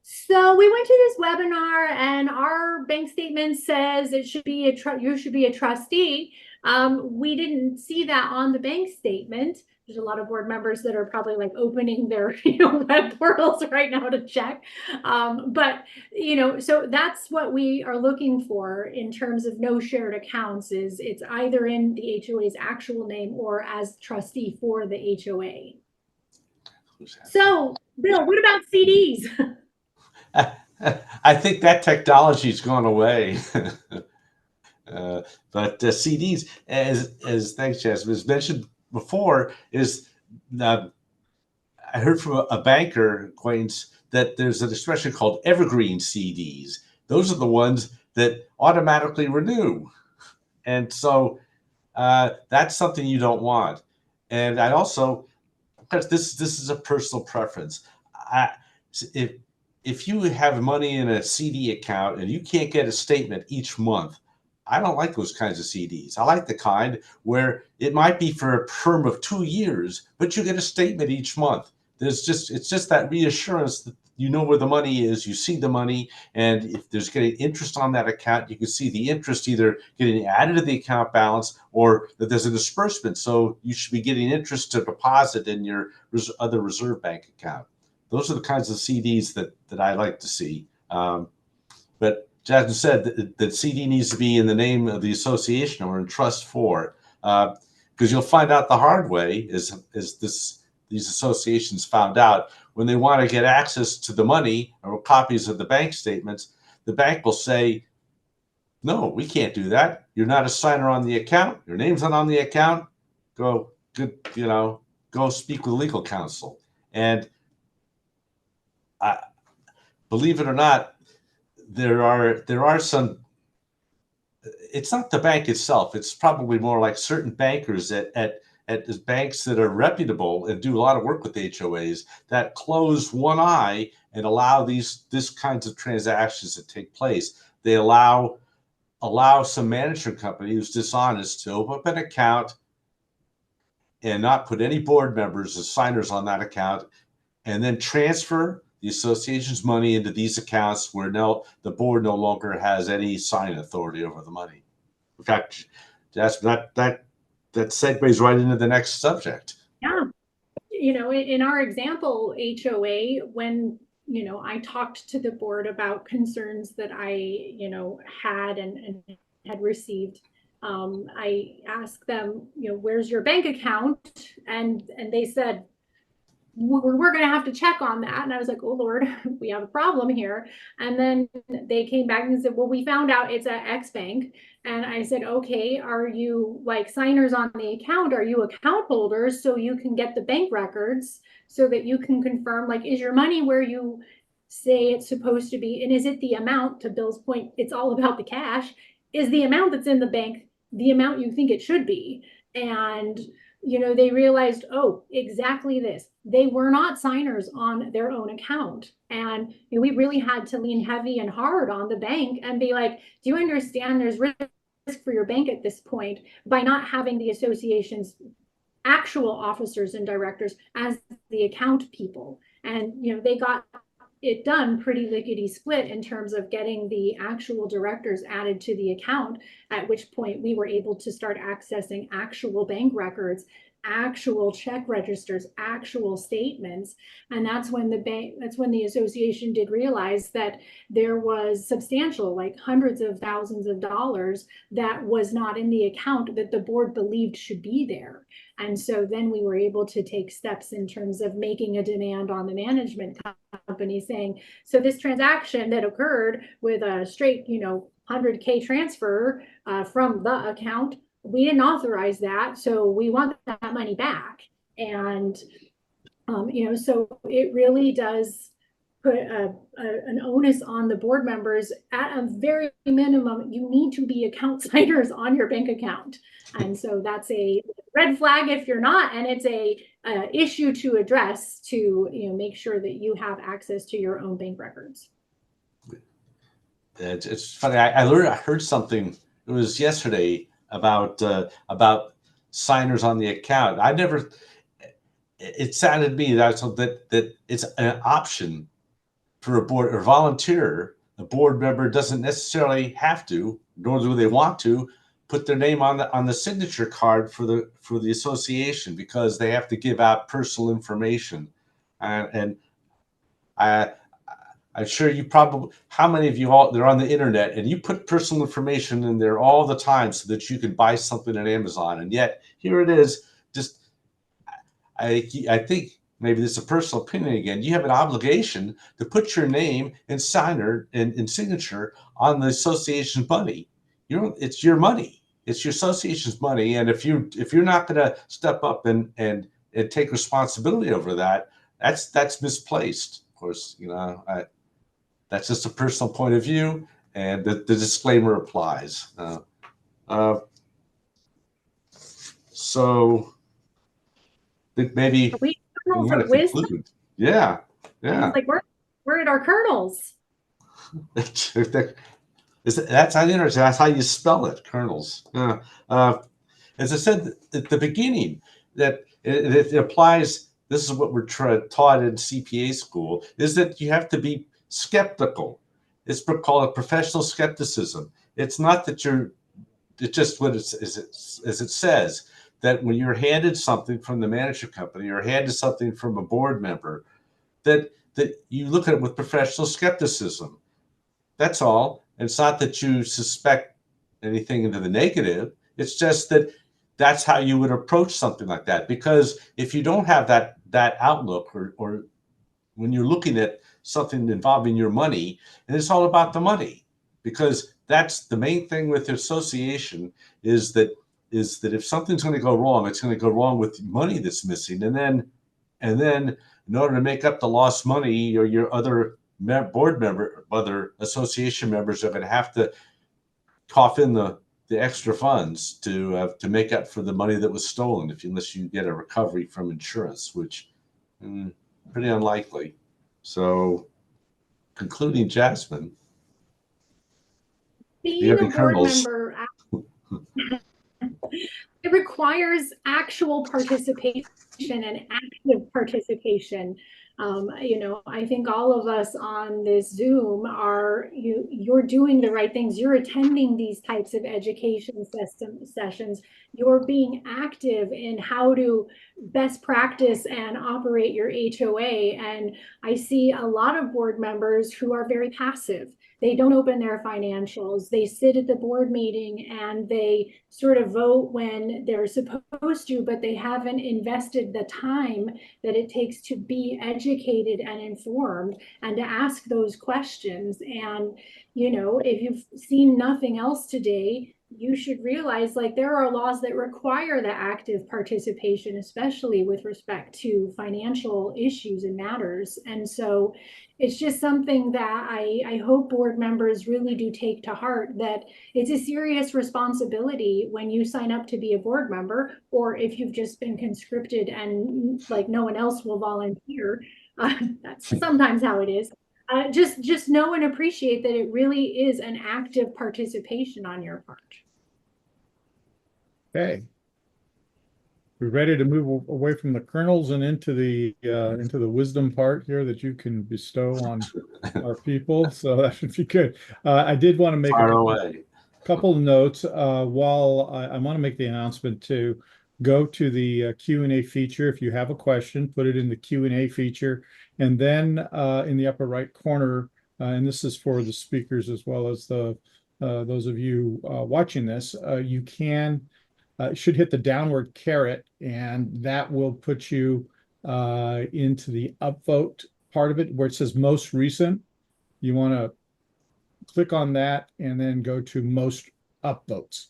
so we went to this webinar and our bank statement says it should be you should be a trustee. We didn't see that on the bank statement. There's a lot of board members that are probably like opening their web portals right now to check. But so that's what we are looking for in terms of no shared accounts. Is it's either in the HOA's actual name or as trustee for the HOA. So, Bill, what about CDs? I think that technology's gone away. But CDs, as thanks, Jasmine, as mentioned before, is I heard from a banker acquaintance that there's an expression called evergreen CDs. Those are the ones that automatically renew. And so that's something you don't want. And I also, because this is a personal preference. If you have money in a CD account and you can't get a statement each month, I don't like those kinds of CDs. I like the kind where it might be for a term of 2 years, but you get a statement each month. It's just that reassurance that you know where the money is, you see the money, and if there's getting interest on that account, you can see the interest either getting added to the account balance or that there's a disbursement. So you should be getting interest to deposit in your other reserve bank account. Those are the kinds of CDs that I like to see. But Jasmine said that CD needs to be in the name of the association or in trust for, because you'll find out the hard way is these associations found out when they want to get access to the money or copies of the bank statements, the bank will say, no, we can't do that. You're not a signer on the account. Your name's not on the account. Go speak with legal counsel. And believe it or not, there are some. It's not the bank itself. It's probably more like certain bankers at banks that are reputable and do a lot of work with HOAs that close one eye and allow this kinds of transactions to take place. They allow some management company who's dishonest to open up an account and not put any board members as signers on that account, and then transfer the association's money into these accounts where the board no longer has any sign authority over the money. In fact, that segues right into the next subject. Yeah. In our example, HOA, when, I talked to the board about concerns that I, had and had received, I asked them, where's your bank account? And they said, we're going to have to check on that. And I was like, oh, Lord, we have a problem here. And then they came back and said, well, we found out it's at X Bank. And I said, okay, are you like signers on the account? Are you account holders so you can get the bank records so that you can confirm, like, is your money where you say it's supposed to be? And is it the amount, to Bill's point, it's all about the cash. Is the amount that's in the bank the amount you think it should be? And they realized, oh, exactly this. They were not signers on their own account. And we really had to lean heavy and hard on the bank and be like, do you understand there's risk for your bank at this point by not having the association's actual officers and directors as the account people? And, they got it done pretty lickety split in terms of getting the actual directors added to the account, at which point we were able to start accessing actual bank records, actual check registers, actual statements. And that's when the association did realize that there was substantial, like hundreds of thousands of dollars that was not in the account that the board believed should be there. And so then we were able to take steps in terms of making a demand on the management company saying, so this transaction that occurred with a straight, $100K transfer from the account, we didn't authorize that, so we want that money back. And, so it really does put an onus on the board members. At a very minimum, you need to be account signers on your bank account. And so that's a red flag if you're not, and it's a issue to address to make sure that you have access to your own bank records. It's funny. I heard something. It was yesterday about signers on the account. I never. It sounded to me that it's an option for a board or volunteer. A board member doesn't necessarily have to, nor do they want to, put their name on the signature card for the association, because they have to give out personal information. And I'm sure you probably, how many of you they're on the internet and you put personal information in there all the time so that you can buy something on Amazon, and yet here it is. Just I think maybe this is a personal opinion again. You have an obligation to put your name and signer and signature on the association's money. It's your money. It's your association's money, and if you're not going to step up and take responsibility over that, that's misplaced. Of course, that's just a personal point of view, and the disclaimer applies. So maybe we want to conclude. Yeah. Like we're at our kernels. That's how interesting. That's how you spell it, kernels. As I said at the beginning, that it applies. This is what we're taught in CPA school: is that you have to be skeptical. It's called professional skepticism. It's not that it's just what as it says, that when you're handed something from the management company or handed something from a board member, that you look at it with professional skepticism. That's all. It's not that you suspect anything into the negative. It's just that that's how you would approach something like that. Because if you don't have that outlook, or when you're looking at something involving your money, and it's all about the money, because that's the main thing with the association, is that if something's going to go wrong, it's going to go wrong with money that's missing. And then in order to make up the lost money, or your other other association members are going to have to cough in the extra funds to make up for the money that was stolen, unless you get a recovery from insurance, which pretty unlikely. So, concluding, Jasmine, Being a board member, it requires actual participation and active participation. I think all of us on this Zoom you're doing the right things. You're attending these types of education sessions. You're being active in how to best practice and operate your HOA. And I see a lot of board members who are very passive. They don't open their financials. They sit at the board meeting and they sort of vote when they're supposed to, but they haven't invested the time that it takes to be educated and informed and to ask those questions. And, if you've seen nothing else today, you should realize, like, there are laws that require the active participation, especially with respect to financial issues and matters. And so it's just something that I hope board members really do take to heart, that it's a serious responsibility when you sign up to be a board member, or if you've just been conscripted and like no one else will volunteer. That's sometimes how it is. Just know and appreciate that it really is an active participation on your part. Okay. We're ready to move away from the kernels and into the wisdom part here that you can bestow on our people. So that should be good. I did want to make a couple of notes. While I want to make the announcement to go to the Q&A feature. If you have a question, put it in the Q&A feature, and then in the upper right corner, and this is for the speakers as well as those of you watching this, you should hit the downward caret, and that will put you into the upvote part of it where it says most recent. You want to click on that and then go to most upvotes.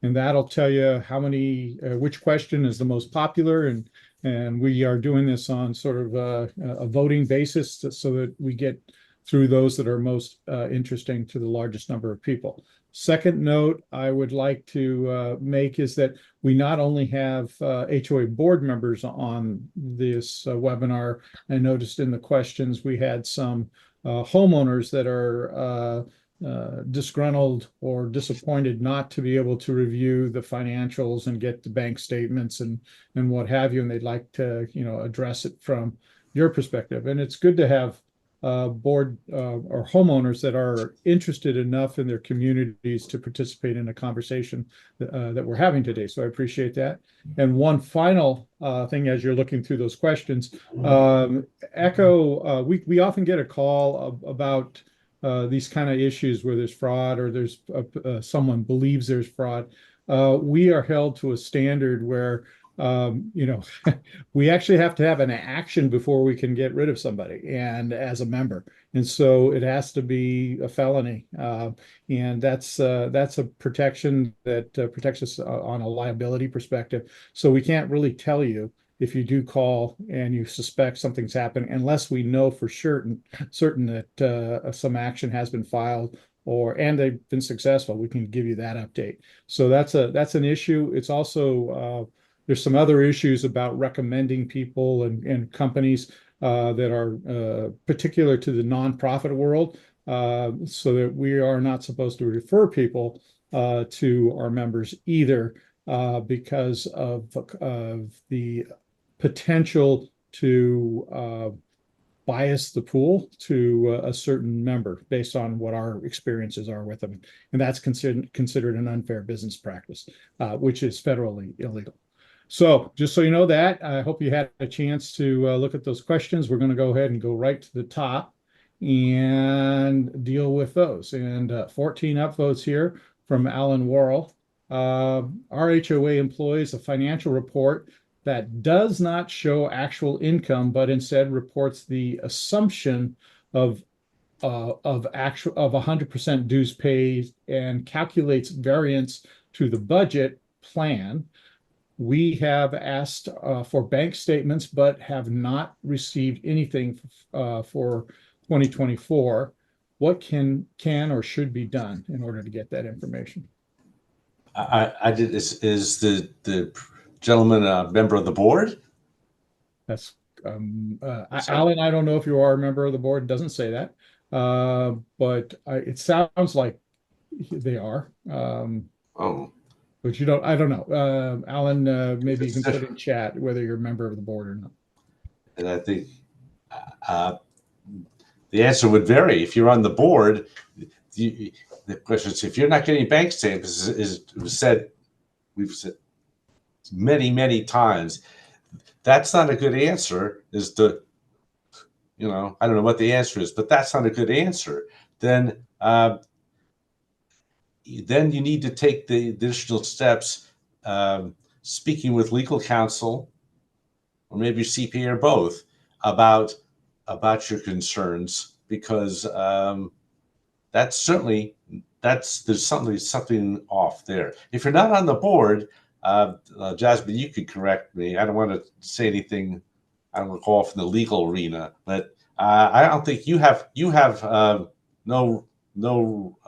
and that'll tell you how many, which question is the most popular, and we are doing this on sort of a voting basis so that we get through those that are most interesting to the largest number of people. Second note I would like to make is that we not only have HOA board members on this webinar. I noticed in the questions we had some homeowners that are disgruntled or disappointed not to be able to review the financials and get the bank statements and what have you, and they'd like to address it from your perspective. And it's good to have board or homeowners that are interested enough in their communities to participate in a conversation that we're having today. So I appreciate that. And one final thing, as you're looking through those questions, Echo, we often get a call about these kind of issues where there's fraud or there's someone believes there's fraud. We are held to a standard where we actually have to have an action before we can get rid of somebody, and as a member, and so it has to be a felony, and that's a protection that protects us on a liability perspective. So we can't really tell you if you do call and you suspect something's happening unless we know for certain that some action has been filed and they've been successful. We can give you that update. So that's an issue. It's also there's some other issues about recommending people and companies that are particular to the nonprofit world, so that we are not supposed to refer people to our members either, because of the potential to bias the pool to a certain member based on what our experiences are with them. And that's considered an unfair business practice, which is federally illegal. So just so you know that, I hope you had a chance to look at those questions. We're going to go ahead and go right to the top and deal with those. And 14 upvotes here from Alan Worrell. Our HOA employs a financial report that does not show actual income, but instead reports the assumption of 100% dues paid and calculates variance to the budget plan. We have asked for bank statements, but have not received anything for 2024. What can or should be done in order to get that information? I did. Is the gentleman a member of the board? That's Alan. I don't know if you are a member of the board. It doesn't say that, but it sounds like they are. Oh. But you don't. I don't know. Alan, maybe you can put in chat whether you're a member of the board or not. And I think the answer would vary. If you're on the board, the question is, if you're not getting bank statements, we've said many times, that's not a good answer. I don't know what the answer is, but that's not a good answer. Then you need to take the additional steps, speaking with legal counsel, or maybe your CPA or both, about your concerns, because there's something off there. If you're not on the board, Jasmine, you could correct me. I don't want to say anything. I don't want to go off in the legal arena, but I don't think you have no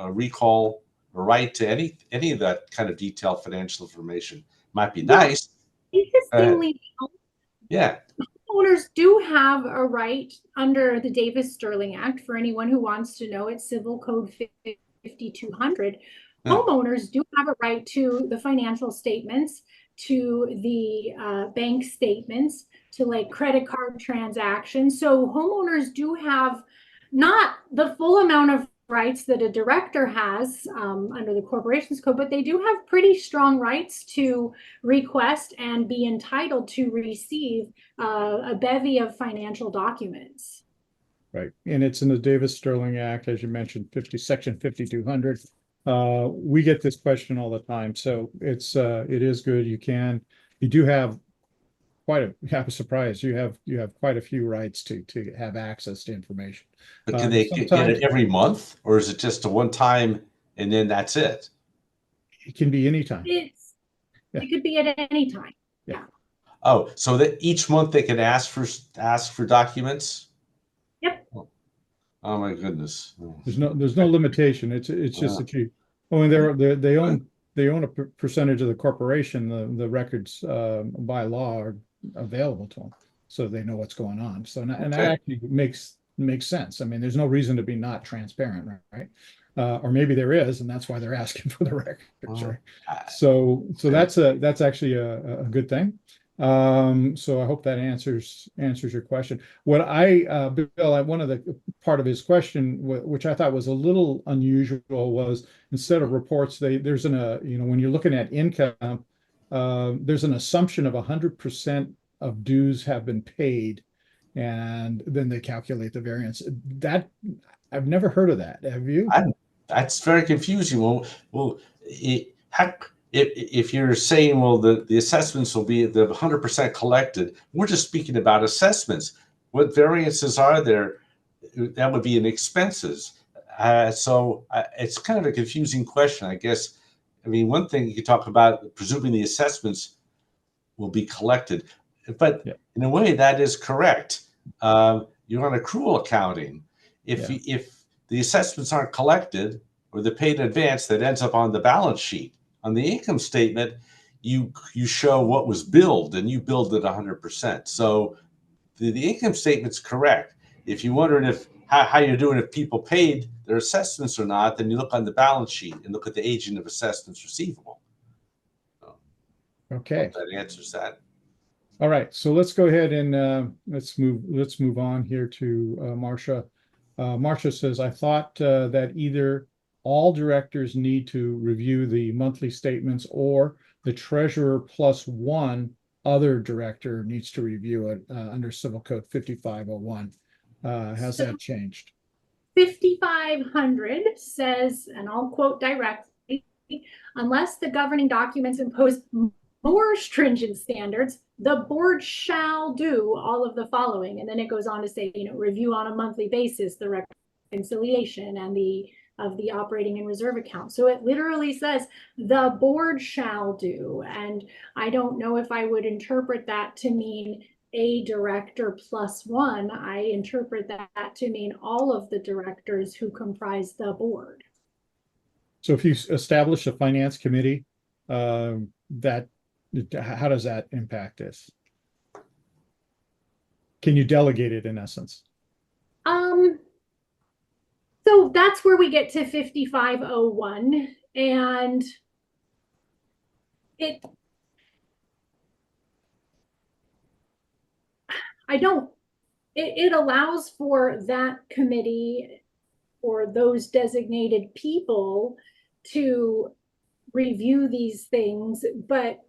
recall or right to any of that kind of detailed financial information. Might be nice. Interestingly, yeah. Homeowners do have a right under the Davis-Sterling Act. For anyone who wants to know, it's Civil Code 5200. Yeah. Homeowners do have a right to the financial statements, to the bank statements, to like credit card transactions. So homeowners do have not the full amount of rights that a director has under the Corporations Code, but they do have pretty strong rights to request and be entitled to receive a bevy of financial documents. Right, and it's in the Davis-Sterling Act, as you mentioned, Section 5200. We get this question all the time, so it is good. You do have I'm surprised you have quite a few rights to have access to information. But can they get it every month, or is it just a one time and then that's it? It can be anytime. It's, Yeah. it could be at any time. Oh, so that each month they can ask for documents? Yep. Oh my goodness. There's no limitation. It's just that you, oh, and they own a percentage of the corporation. The records by law are available to them, so they know what's going on. So and that Okay. actually makes sense. I mean, there's no reason to be not transparent, right? Or maybe there is, and that's why they're asking for the records, right? So that's actually a good thing. So I hope that answers your question. What Bill, one of the part of his question, which I thought was a little unusual, was instead of reports, there's when you're looking at income, there's an assumption of 100% of dues have been paid, and then they calculate the variance. That I've never heard of that. Have you? That's very confusing. If you're saying, well, the assessments will be the 100% collected, we're just speaking about assessments. What variances are there? That would be in expenses. So it's kind of a confusing question, I guess. I mean, one thing you could talk about, presuming the assessments will be collected, but Yeah. in a way that is correct. You're on accrual accounting. If the assessments aren't collected or they're paid in advance, that ends up on the balance sheet. On the income statement, you show what was billed, and you billed it 100%. So the income statement's correct. If you're wondering how you're doing if people paid their assessments or not, then you look on the balance sheet and look at the aging of assessments receivable. Okay. That answers that. All right, so let's go ahead and let's move on here to Marcia. Marcia says, I thought that either all directors need to review the monthly statements, or the treasurer plus one other director needs to review it under Civil Code 5501. Has that changed? 5500 says, and I'll quote directly, unless the governing documents impose more stringent standards, the board shall do all of the following. And then it goes on to say, review on a monthly basis the reconciliation and of the operating and reserve account. So it literally says the board shall do. And I don't know if I would interpret that to mean a director plus one. I interpret that to mean all of the directors who comprise the board. So if you establish a finance committee, how does that impact this? Can you delegate it in essence? So that's where we get to 5501, and it allows for that committee or those designated people to review these things, but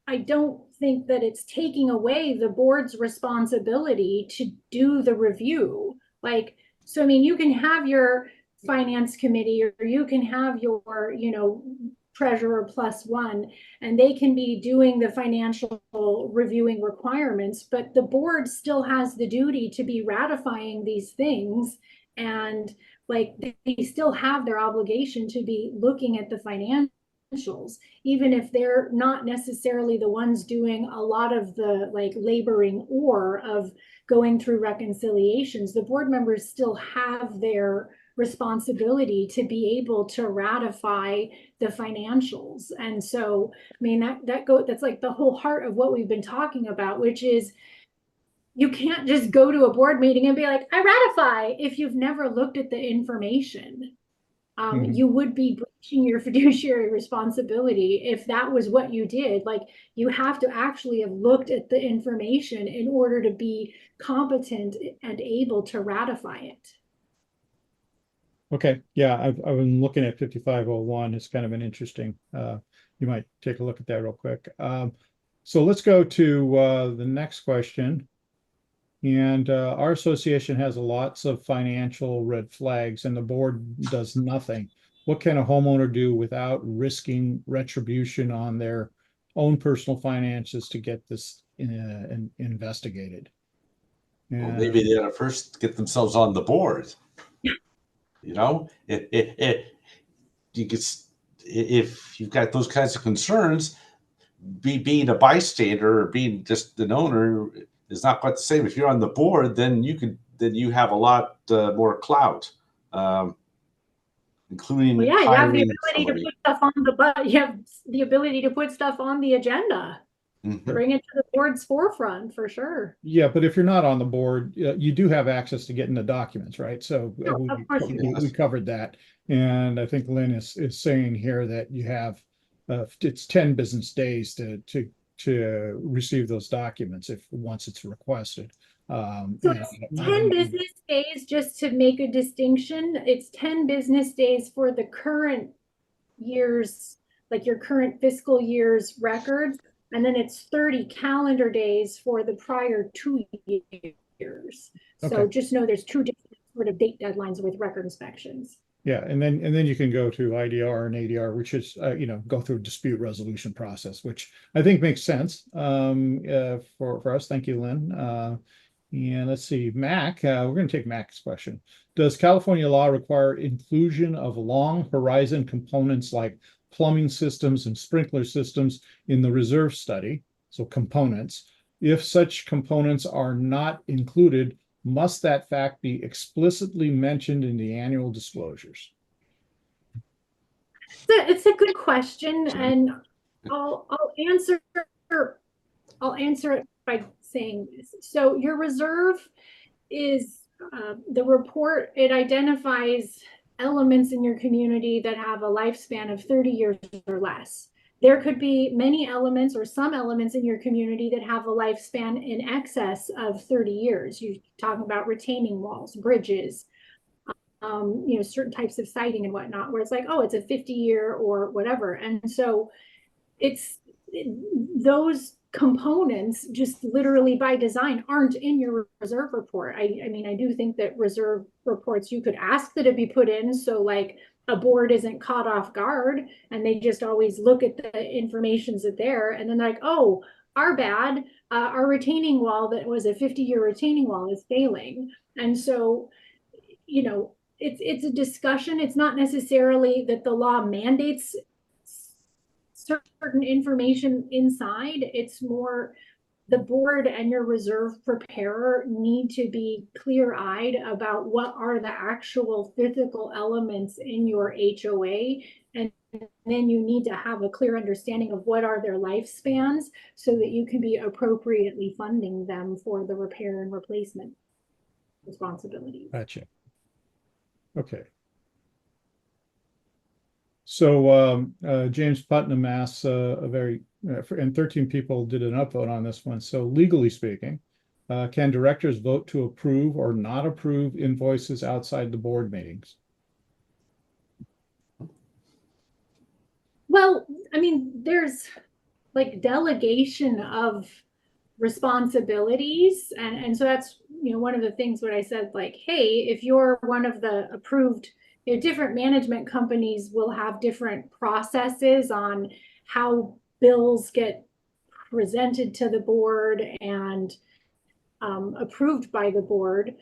I don't think that it's taking away the board's responsibility to do the review. So, I mean, you can have your finance committee, or you can have your, treasurer plus one, and they can be doing the financial reviewing requirements, but the board still has the duty to be ratifying these things. And they still have their obligation to be looking at the financials, even if they're not necessarily the ones doing a lot of the laboring or of going through reconciliations. The board members still have their responsibility to be able to ratify the financials. And so, I mean, that's like the whole heart of what we've been talking about, which is you can't just go to a board meeting and be like, I ratify, if you've never looked at the information. You would be breaching your fiduciary responsibility if that was what you did. You have to actually have looked at the information in order to be competent and able to ratify it. Okay, yeah, I've been looking at 5501. It's kind of an interesting, you might take a look at that real quick. So let's go to the next question. And our association has lots of financial red flags, and the board does nothing. What can a homeowner do without risking retribution on their own personal finances to get this investigated? Well, maybe they ought to first get themselves on the board. You could if you've got those kinds of concerns, being a bystander or being just an owner is not quite the same. If you're on the board, then you have a lot more clout, including Well, yeah, you have the hiring ability to somebody. put stuff on you have the ability to put stuff on the agenda, Mhm. bring it to the board's forefront for sure. Yeah, but if you're not on the board, you do have access to getting the documents, right? So No, of course you do. we covered that. And I think Lynn is saying here that you have, it's 10 business days to receive those documents once it's requested. So it's 10 business days, just to make a distinction. It's 10 business days for the current year's, like your current fiscal year's records. And then it's 30 calendar days for the prior 2 years. So Okay. just know there's 2 different sort of date deadlines with record inspections. Yeah, and then you can go to IDR and ADR, which is go through a dispute resolution process, which I think makes sense for us. Thank you, Lynn. And let's see, Mac. We're going to take Mac's question. Does California law require inclusion of long horizon components like plumbing systems and sprinkler systems in the reserve study? So components. If such components are not included, must that fact be explicitly mentioned in the annual disclosures? It's a good question, and I'll answer it by saying this. So your reserve is the report. It identifies elements in your community that have a lifespan of 30 years or less. There could be many elements or some elements in your community that have a lifespan in excess of 30 years. You're talking about retaining walls, bridges, certain types of siding and whatnot, where it's like, oh, it's a 50-year or whatever. And so those components just literally by design aren't in your reserve report. I mean, I do think that reserve reports, you could ask that it be put in, so like a board isn't caught off guard and they just always look at the information's there and then like, oh, our bad, our retaining wall that was a 50-year retaining wall is failing. And so, it's a discussion. It's not necessarily that the law mandates certain information inside. It's more the board and your reserve preparer need to be clear-eyed about what are the actual physical elements in your HOA, and then you need to have a clear understanding of what are their lifespans so that you can be appropriately funding them for the repair and replacement responsibilities. Gotcha. Okay. So James Putnam asks and 13 people did an upvote on this one. So legally speaking, can directors vote to approve or not approve invoices outside the board meetings? Well, I mean, there's like delegation of responsibilities. And so that's, one of the things what I said, like, hey, if you're one of the approved, different management companies will have different processes on how bills get presented to the board and approved by the board.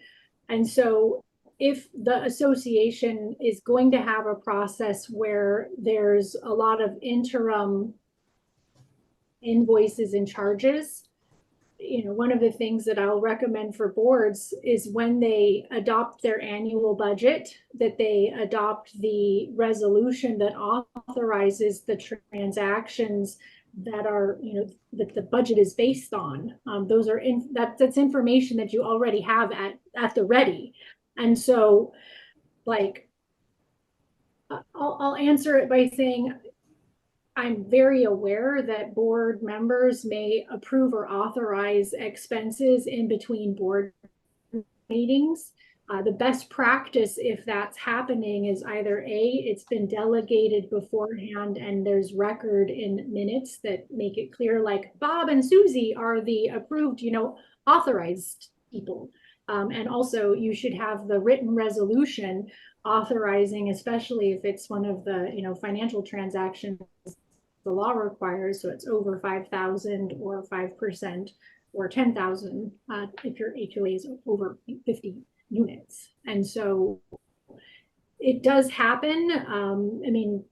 And so if the association is going to have a process where there's a lot of interim invoices and charges, one of the things that I'll recommend for boards is when they adopt their annual budget, that they adopt the resolution that authorizes the transactions that are, that the budget is based on. Those are that's information that you already have at the ready. And so, like, I'll answer it by saying, I'm very aware that board members may approve or authorize expenses in between board meetings. The best practice, if that's happening, is either A, it's been delegated beforehand and there's record in minutes that make it clear, like Bob and Susie are the approved, authorized people. And also you should have the written resolution authorizing, especially if it's one of the, financial transactions the law requires, so it's over 5,000 or 5% or 10,000 if your HOA is over 50 units. And so it does happen. I mean,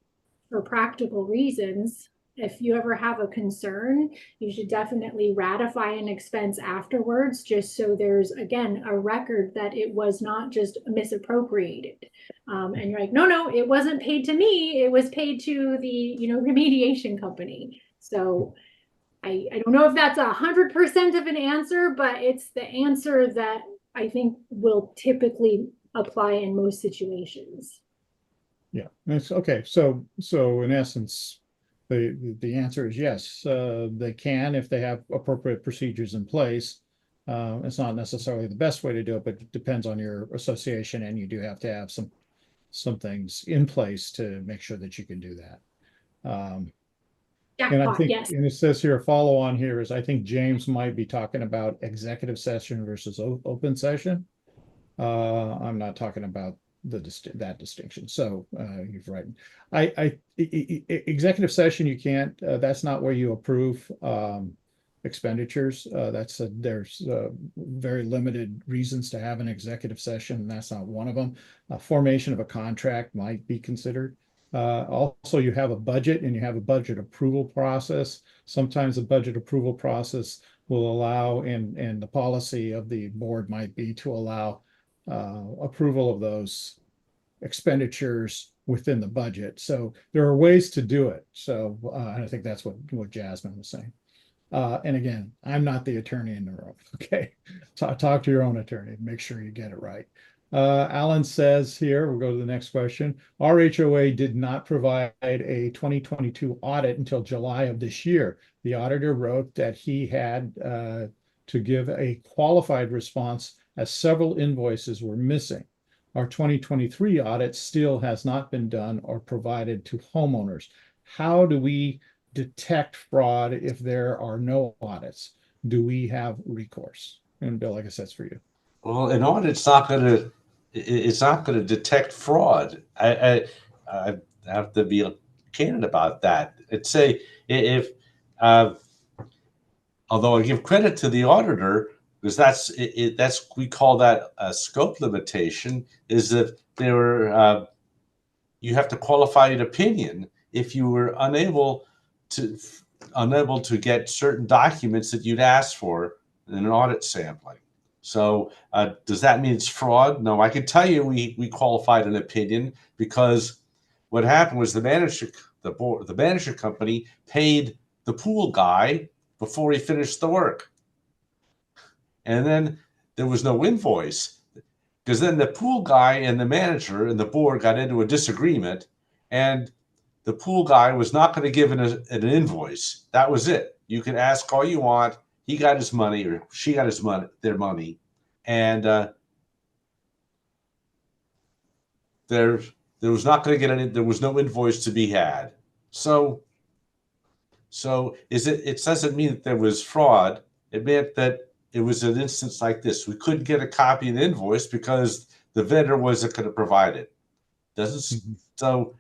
for practical reasons, if you ever have a concern, you should definitely ratify an expense afterwards, just so there's, again, a record that it was not just misappropriated. And you're like, no, it wasn't paid to me. It was paid to the, remediation company. So I don't know if that's 100% of an answer, but it's the answer that I think will typically apply in most situations. Yeah, that's okay. So in essence, the answer is yes. They can if they have appropriate procedures in place. It's not necessarily the best way to do it, but it depends on your association, and you do have to have some things in place to make sure that you can do that. And I Jackpot, think, yes. and it says here, a follow on here is, I think James might be talking about executive session versus open session. I'm not talking about that distinction. So you're right. Executive session, you can't. That's not where you approve expenditures. There's very limited reasons to have an executive session, and that's not one of them. Formation of a contract might be considered. Also, you have a budget and you have a budget approval process. Sometimes the budget approval process will allow, and the policy of the board might be to allow approval of those expenditures within the budget. So there are ways to do it. So and I think that's what Jasmine was saying. And again, I'm not the attorney in the room. Okay, talk to your own attorney. Make sure you get it right. Alan says here, we'll go to the next question. Our HOA did not provide a 2022 audit until July of this year. The auditor wrote that he had to give a qualified response as several invoices were missing. Our 2023 audit still has not been done or provided to homeowners. How do we detect fraud if there are no audits? Do we have recourse? And Bill, I guess that's for you. Well, an audit's not going to detect fraud. I have to be candid about that. It's say if although I give credit to the auditor, because that's we call that a scope limitation, is that you have to qualify an opinion if you were unable to get certain documents that you'd asked for in an audit sampling. So does that mean it's fraud? No, I can tell you we qualified an opinion because what happened was the manager company paid the pool guy before he finished the work. And then there was no invoice, because then the pool guy and the manager and the board got into a disagreement, and the pool guy was not going to give an invoice. That was it. You can ask all you want. He got his money, or she got their money, and there was not going to get any. There was no invoice to be had. So it doesn't mean that there was fraud. It meant that it was an instance like this. We couldn't get a copy of the invoice because the vendor wasn't going to provide it. So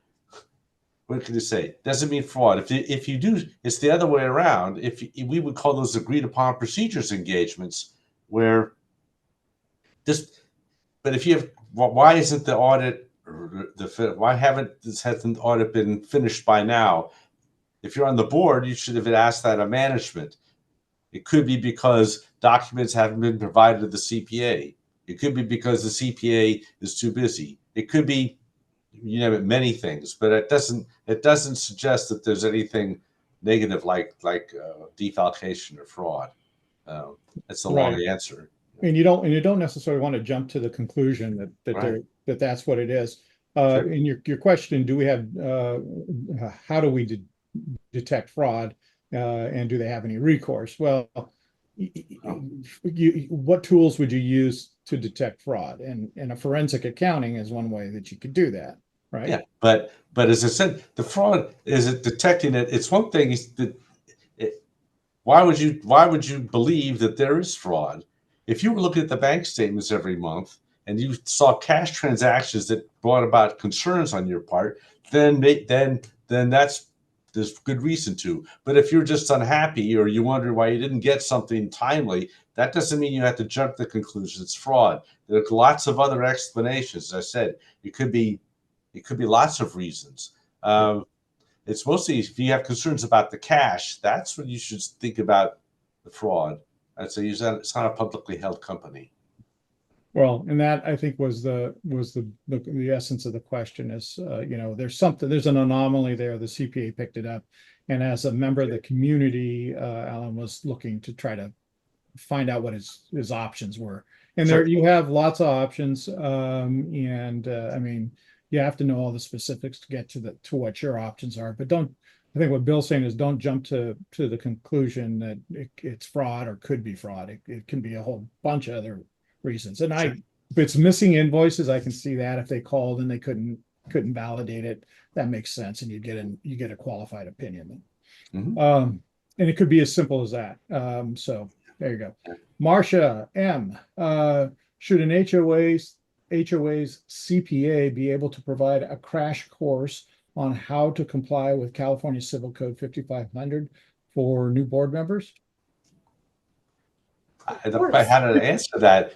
what can you say? Doesn't mean fraud. If you do, it's the other way around. If we would call those agreed upon procedures engagements, where this. But if you have, why isn't the audit? Why hasn't the audit been finished by now? If you're on the board, you should have asked that of management. It could be because documents haven't been provided to the CPA. It could be because the CPA is too busy. It could be, many things, but it doesn't suggest that there's anything negative like defalcation or fraud. That's a long answer. And you don't necessarily want to jump to the conclusion that that's what it is. Sure. In your question, do we have how do we detect fraud, and do they have any recourse? Well, what tools would you use to detect fraud? And a forensic accounting is one way that you could do that, right? Yeah, but as I said, the fraud is detecting it. It's one thing. Why would you believe that there is fraud? If you were looking at the bank statements every month and you saw cash transactions that brought about concerns on your part, then there's good reason to. But if you're just unhappy or you wonder why you didn't get something timely, that doesn't mean you have to jump to the conclusion it's fraud. There are lots of other explanations. As I said, it could be lots of reasons. It's mostly if you have concerns about the cash, that's when you should think about the fraud. I'd say it's not a publicly held company. Well, and that I think was the essence of the question is, there's an anomaly there. The CPA picked it up. And as a member of the community, Alan was looking to try to find out what his options were. And Sure. there you have lots of options. I mean, you have to know all the specifics to get to what your options are, but I think what Bill's saying is don't jump to the conclusion that it's fraud or could be fraud. It can be a whole bunch of other reasons. And Sure. if it's missing invoices, I can see that if they called and they couldn't validate it, that makes sense. And you get a qualified opinion. Mhm. And it could be as simple as that. So there you go. Marcia M. Should an HOA's CPA be able to provide a crash course on how to comply with California Civil Code 5500 for new board members? I don't know how to answer that.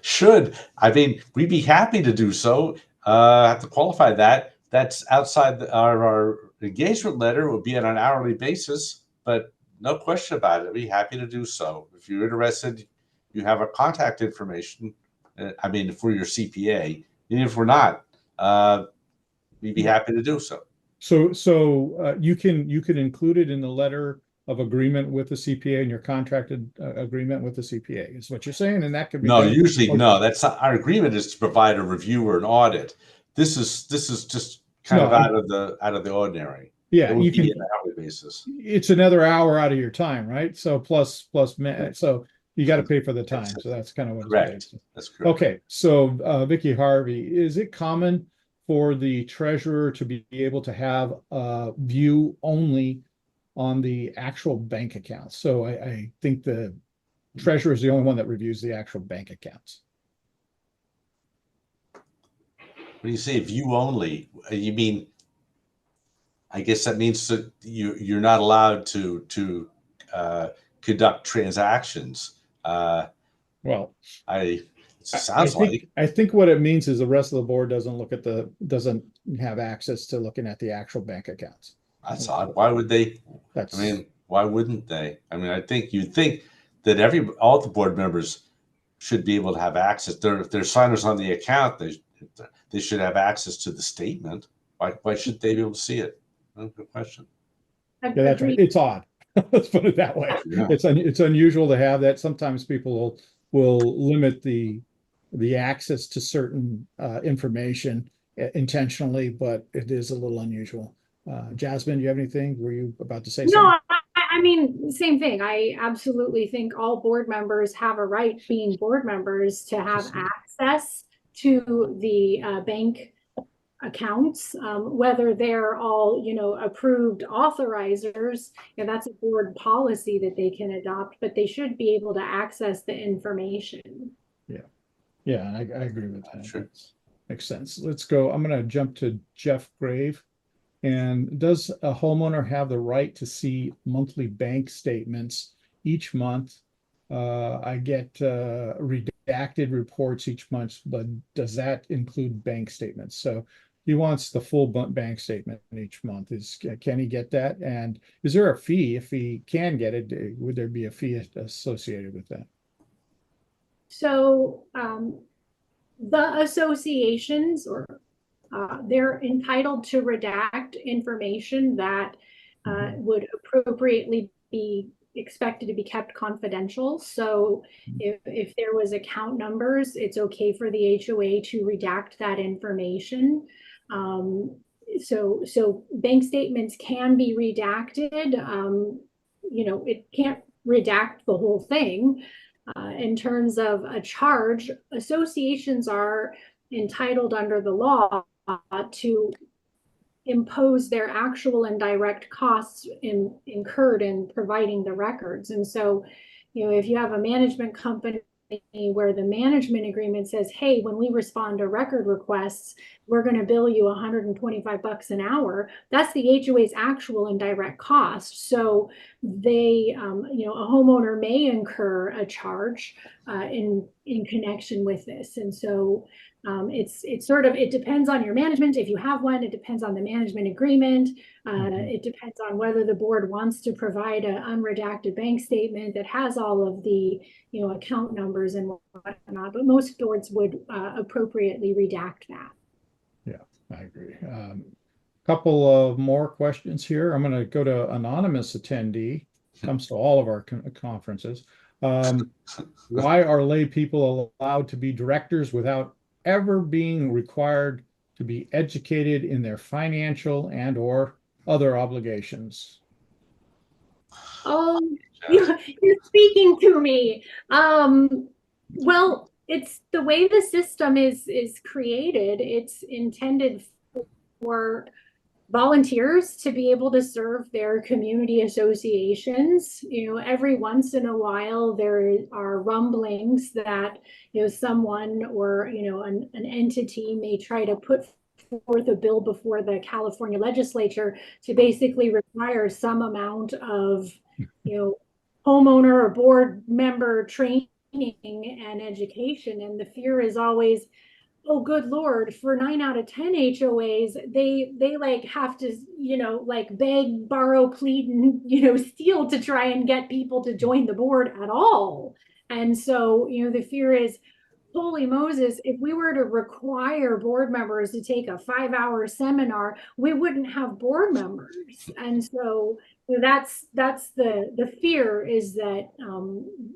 I mean, we'd be happy to do so. Have to qualify that. That's outside our engagement letter. It would be on an hourly basis, but no question about it. I'd be happy to do so. If you're interested, you have our contact information. For your CPA. Even if we're not, we'd be happy to do so. So you can include it in the letter of agreement with the CPA and your contracted agreement with the CPA is what you're saying, and that could be No, done. usually no. That's not, our agreement is to provide a review or an audit. This is just kind of out of the ordinary. Yeah, It would you be can. an hourly basis. It's another hour out of your time, right? So plus so you got to pay for the time. So that's kind of what Correct. it's paid. That's correct. Okay, so Vicky Harvey, is it common for the treasurer to be able to have a view only on the actual bank accounts? So I think the treasurer is the only one that reviews the actual bank accounts. When you say view only, you mean? I guess that means that you're not allowed to conduct transactions. Well, It sounds like. I think what it means is the rest of the board doesn't have access to looking at the actual bank accounts. That's odd. Why would they? Why wouldn't they? I think you'd think that all the board members should be able to have access. If they're signers on the account, they should have access to the statement. Why should they be able to see it? Good question. Yeah, that's right. It's odd. Let's put it that way. Yeah. It's unusual to have that. Sometimes people will limit the access to certain information intentionally, but it is a little unusual. Jasmine, do you have anything? Were you about to say something? No, I mean, same thing. I absolutely think all board members have a right, being board members, to have access to the bank accounts, whether they're all, approved authorizers. That's a board policy that they can adopt, but they should be able to access the information. Yeah, I agree with that. Sure. Makes sense. Let's go. I'm going to jump to Jeff Grave. And does a homeowner have the right to see monthly bank statements each month? I get redacted reports each month, but does that include bank statements? So he wants the full bank statement each month. Can he get that? And is there a fee if he can get it? Would there be a fee associated with that? So the associations they're entitled to redact information that would appropriately be expected to be kept confidential. So if there was account numbers, it's okay for the HOA to redact that information. So bank statements can be redacted. It can't redact the whole thing. In terms of a charge, associations are entitled under the law to impose their actual and direct costs incurred in providing the records. And so, if you have a management company where the management agreement says, hey, when we respond to record requests, we're going to bill you $125 an hour, that's the HOA's actual and direct cost. So they, a homeowner may incur a charge in connection with this. And so it's sort of, it depends on your management. If you have one, it depends on the management agreement. It depends on whether the board wants to provide an unredacted bank statement that has all of the, account numbers and whatnot, but most boards would appropriately redact that. Yeah, I agree. Couple of more questions here. I'm going to go to anonymous attendee. Comes to all of our conferences. Why are lay people allowed to be directors without ever being required to be educated in their financial and or other obligations? Oh, you're speaking to me. Well, it's the way the system is created. It's intended for volunteers to be able to serve their community associations. Every once in a while there are rumblings that someone or an entity may try to put forth a bill before the California legislature to basically require some amount of homeowner or board member training and education. And the fear is always, oh, good Lord, for 9 out of 10 HOAs, they like have to, like beg, borrow, plead, and, steal to try and get people to join the board at all. And so, the fear is, holy Moses, if we were to require board members to take a 5-hour seminar, we wouldn't have board members. And so that's the fear, is that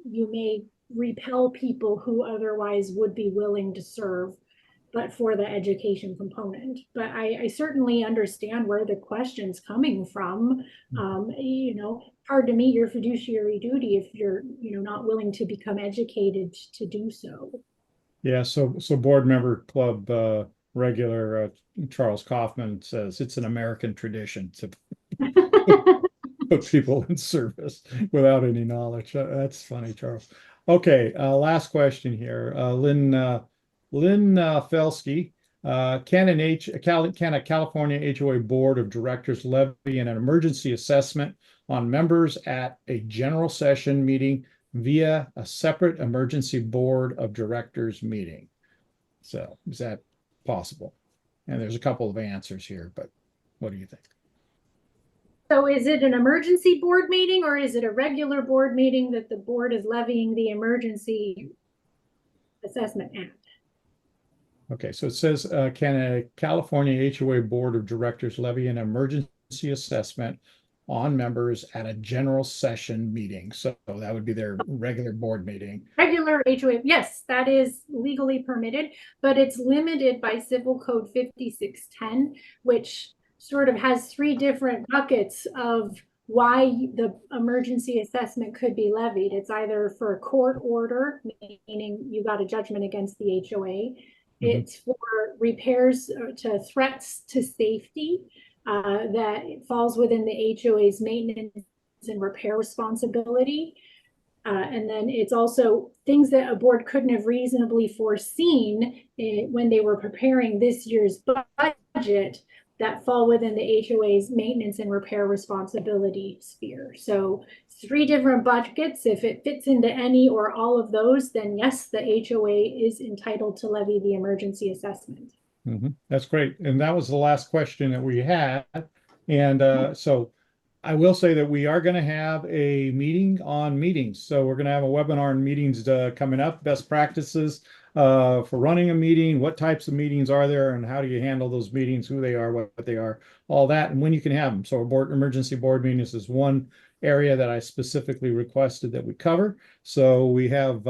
you may repel people who otherwise would be willing to serve, but for the education component. But I certainly understand where the question's coming from. Hard to meet your fiduciary duty if you're, not willing to become educated to do so. Yeah, so board member club regular Charles Kaufman says it's an American tradition to put people in service without any knowledge. That's funny, Charles. Okay, last question here. Lynn Felsky, can a California HOA board of directors levy an emergency assessment on members at a general session meeting via a separate emergency board of directors meeting? So is that possible? And there's a couple of answers here, but what do you think? So is it an emergency board meeting, or is it a regular board meeting that the board is levying the emergency assessment at? Okay, so it says, can a California HOA board of directors levy an emergency assessment on members at a general session meeting? So that would be their regular board meeting. Regular HOA, yes, that is legally permitted, but it's limited by Civil Code 5610, which sort of has 3 different buckets of why the emergency assessment could be levied. It's either for a court order, meaning you got a judgment against the HOA. It's for repairs to threats to safety that falls within the HOA's maintenance and repair responsibility. And then it's also things that a board couldn't have reasonably foreseen when they were preparing this year's budget that fall within the HOA's maintenance and repair responsibility sphere. So 3 different buckets. If it fits into any or all of those, then yes, the HOA is entitled to levy the emergency assessment. That's great. And that was the last question that we had. And so I will say that we are going to have a meeting on meetings. So we're going to have a webinar on meetings coming up, best practices for running a meeting, what types of meetings are there, and how do you handle those meetings, who they are, what they are, all that, and when you can have them. So emergency board meetings is one area that I specifically requested that we cover. So we have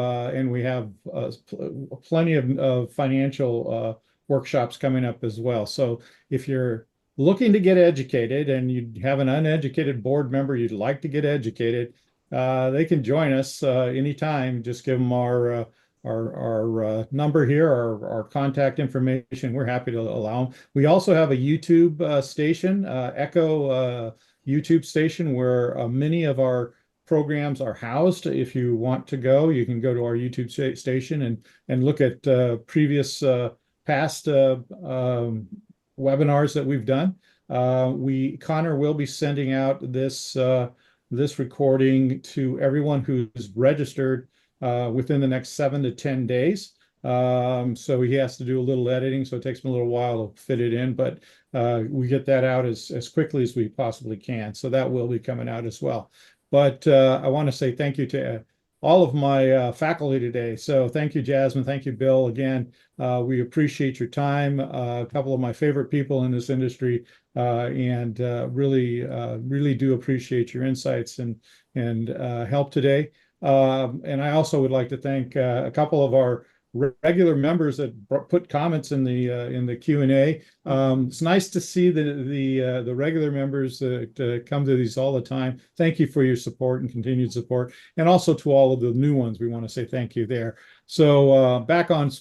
plenty of financial workshops coming up as well. So if you're looking to get educated and you have an uneducated board member you'd like to get educated, they can join us anytime. Just give them our number here, our contact information. We're happy to allow them. We also have a YouTube station, Echo YouTube station, where many of our programs are housed. If you want to go, you can go to our YouTube station and look at previous past webinars that we've done. Connor will be sending out this this recording to everyone who's registered within the next 7 to 10 days. So he has to do a little editing, so it takes him a little while to fit it in, but we get that out as quickly as we possibly can. So that will be coming out as well. But I want to say thank you to all of my faculty today. So thank you, Jasmine. Thank you, Bill. Again, we appreciate your time. A couple of my favorite people in this industry, and really do appreciate your insights and help today. And I also would like to thank a couple of our regular members that put comments in the Q&A. It's nice to see the regular members that come to these all the time. Thank you for your support and continued support, and also to all of the new ones. We want to say thank you there. So back on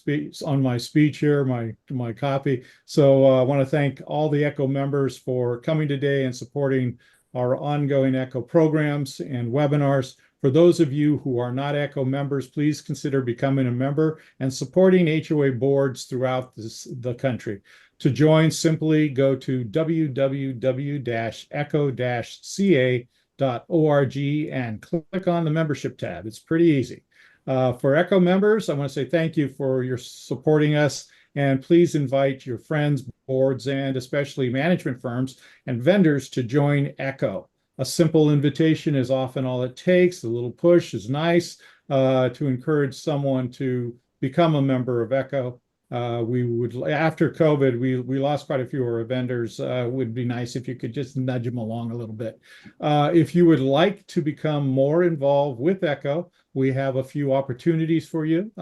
my speech here, my copy. So I want to thank all the ECHO members for coming today and supporting our ongoing ECHO programs and webinars. For those of you who are not ECHO members, please consider becoming a member and supporting HOA boards throughout the country. To join, simply go to www.echo-ca.org and click on the membership tab. It's pretty easy. For ECHO members, I want to say thank you for your supporting us, and please invite your friends, boards, and especially management firms and vendors to join ECHO. A simple invitation is often all it takes. A little push is nice to encourage someone to become a member of ECHO. After COVID, we lost quite a few of our vendors. Would be nice if you could just nudge them along a little bit. If you would like to become more involved with ECHO, we have a few opportunities for you.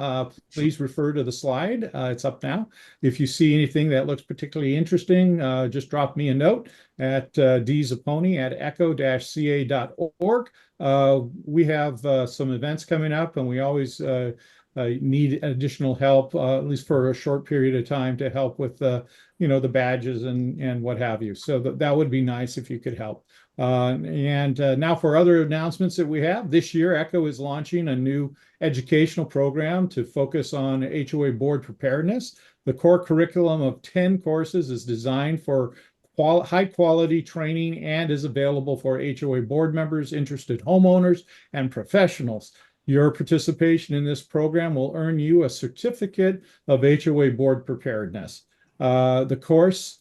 Please refer to the slide. It's up now. If you see anything that looks particularly interesting, just drop me a note at dzapponi@echo-ca.org. We have some events coming up, and we always need additional help, at least for a short period of time, to help with the badges and what have you. So that would be nice if you could help. Now for other announcements that we have. This year, ECHO is launching a new educational program to focus on HOA board preparedness. The core curriculum of 10 courses is designed for high quality training and is available for HOA board members, interested homeowners, and professionals. Your participation in this program will earn you a certificate of HOA board preparedness. The courses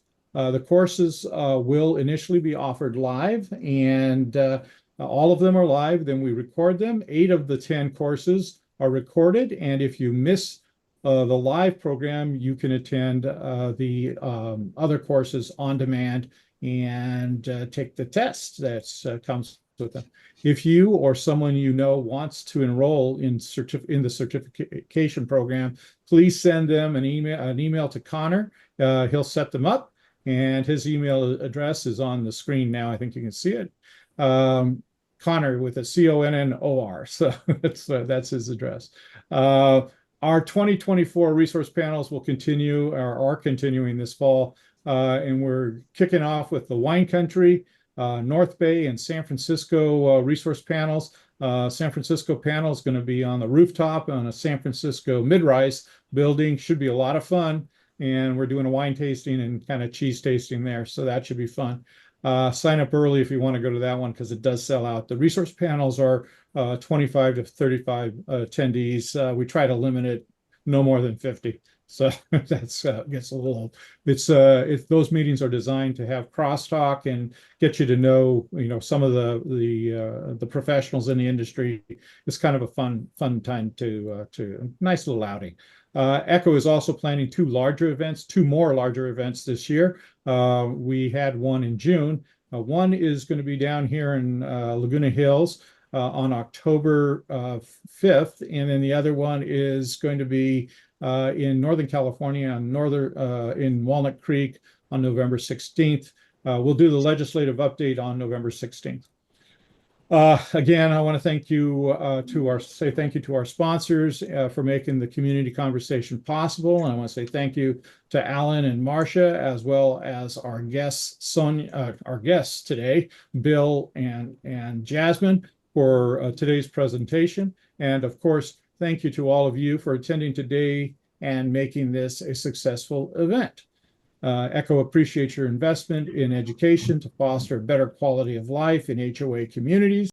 will initially be offered live, and all of them are live. Then we record them. 8 of the 10 courses are recorded, and if you miss the live program, you can attend the other courses on demand and take the test that comes with them. If you or someone you know wants to enroll in the certification program, please send them an email to Connor. He'll set them up, and his email address is on the screen now. I think you can see it. Connor with a CONNOR. So that's his address. Our 2024 resource panels will continue, or are continuing this fall, and we're kicking off with the Wine Country, North Bay, and San Francisco resource panels. San Francisco panel is going to be on the rooftop on a San Francisco mid-rise building. Should be a lot of fun. And we're doing a wine tasting and kind of cheese tasting there. So that should be fun. Sign up early if you want to go to that one, because it does sell out. The resource panels are 25 to 35 attendees. We try to limit it no more than 50. So that's gets a little. It's those meetings are designed to have crosstalk and get you to know some of the professionals in the industry. It's kind of a fun time to nice little outing. ECHO is also planning 2 more larger events this year. We had one in June. One is going to be down here in Laguna Hills on October 5th, and then the other one is going to be in Northern California in Walnut Creek on November 16th. We'll do the legislative update on November 16th. Again, I want to thank you say thank you to our sponsors for making the community conversation possible. And I want to say thank you to Alan and Marcia, as well as our guests, our guests today, Bill and Jasmine, for today's presentation. And of course, thank you to all of you for attending today and making this a successful event. ECHO appreciates your investment in education to foster a better quality of life in HOA communities.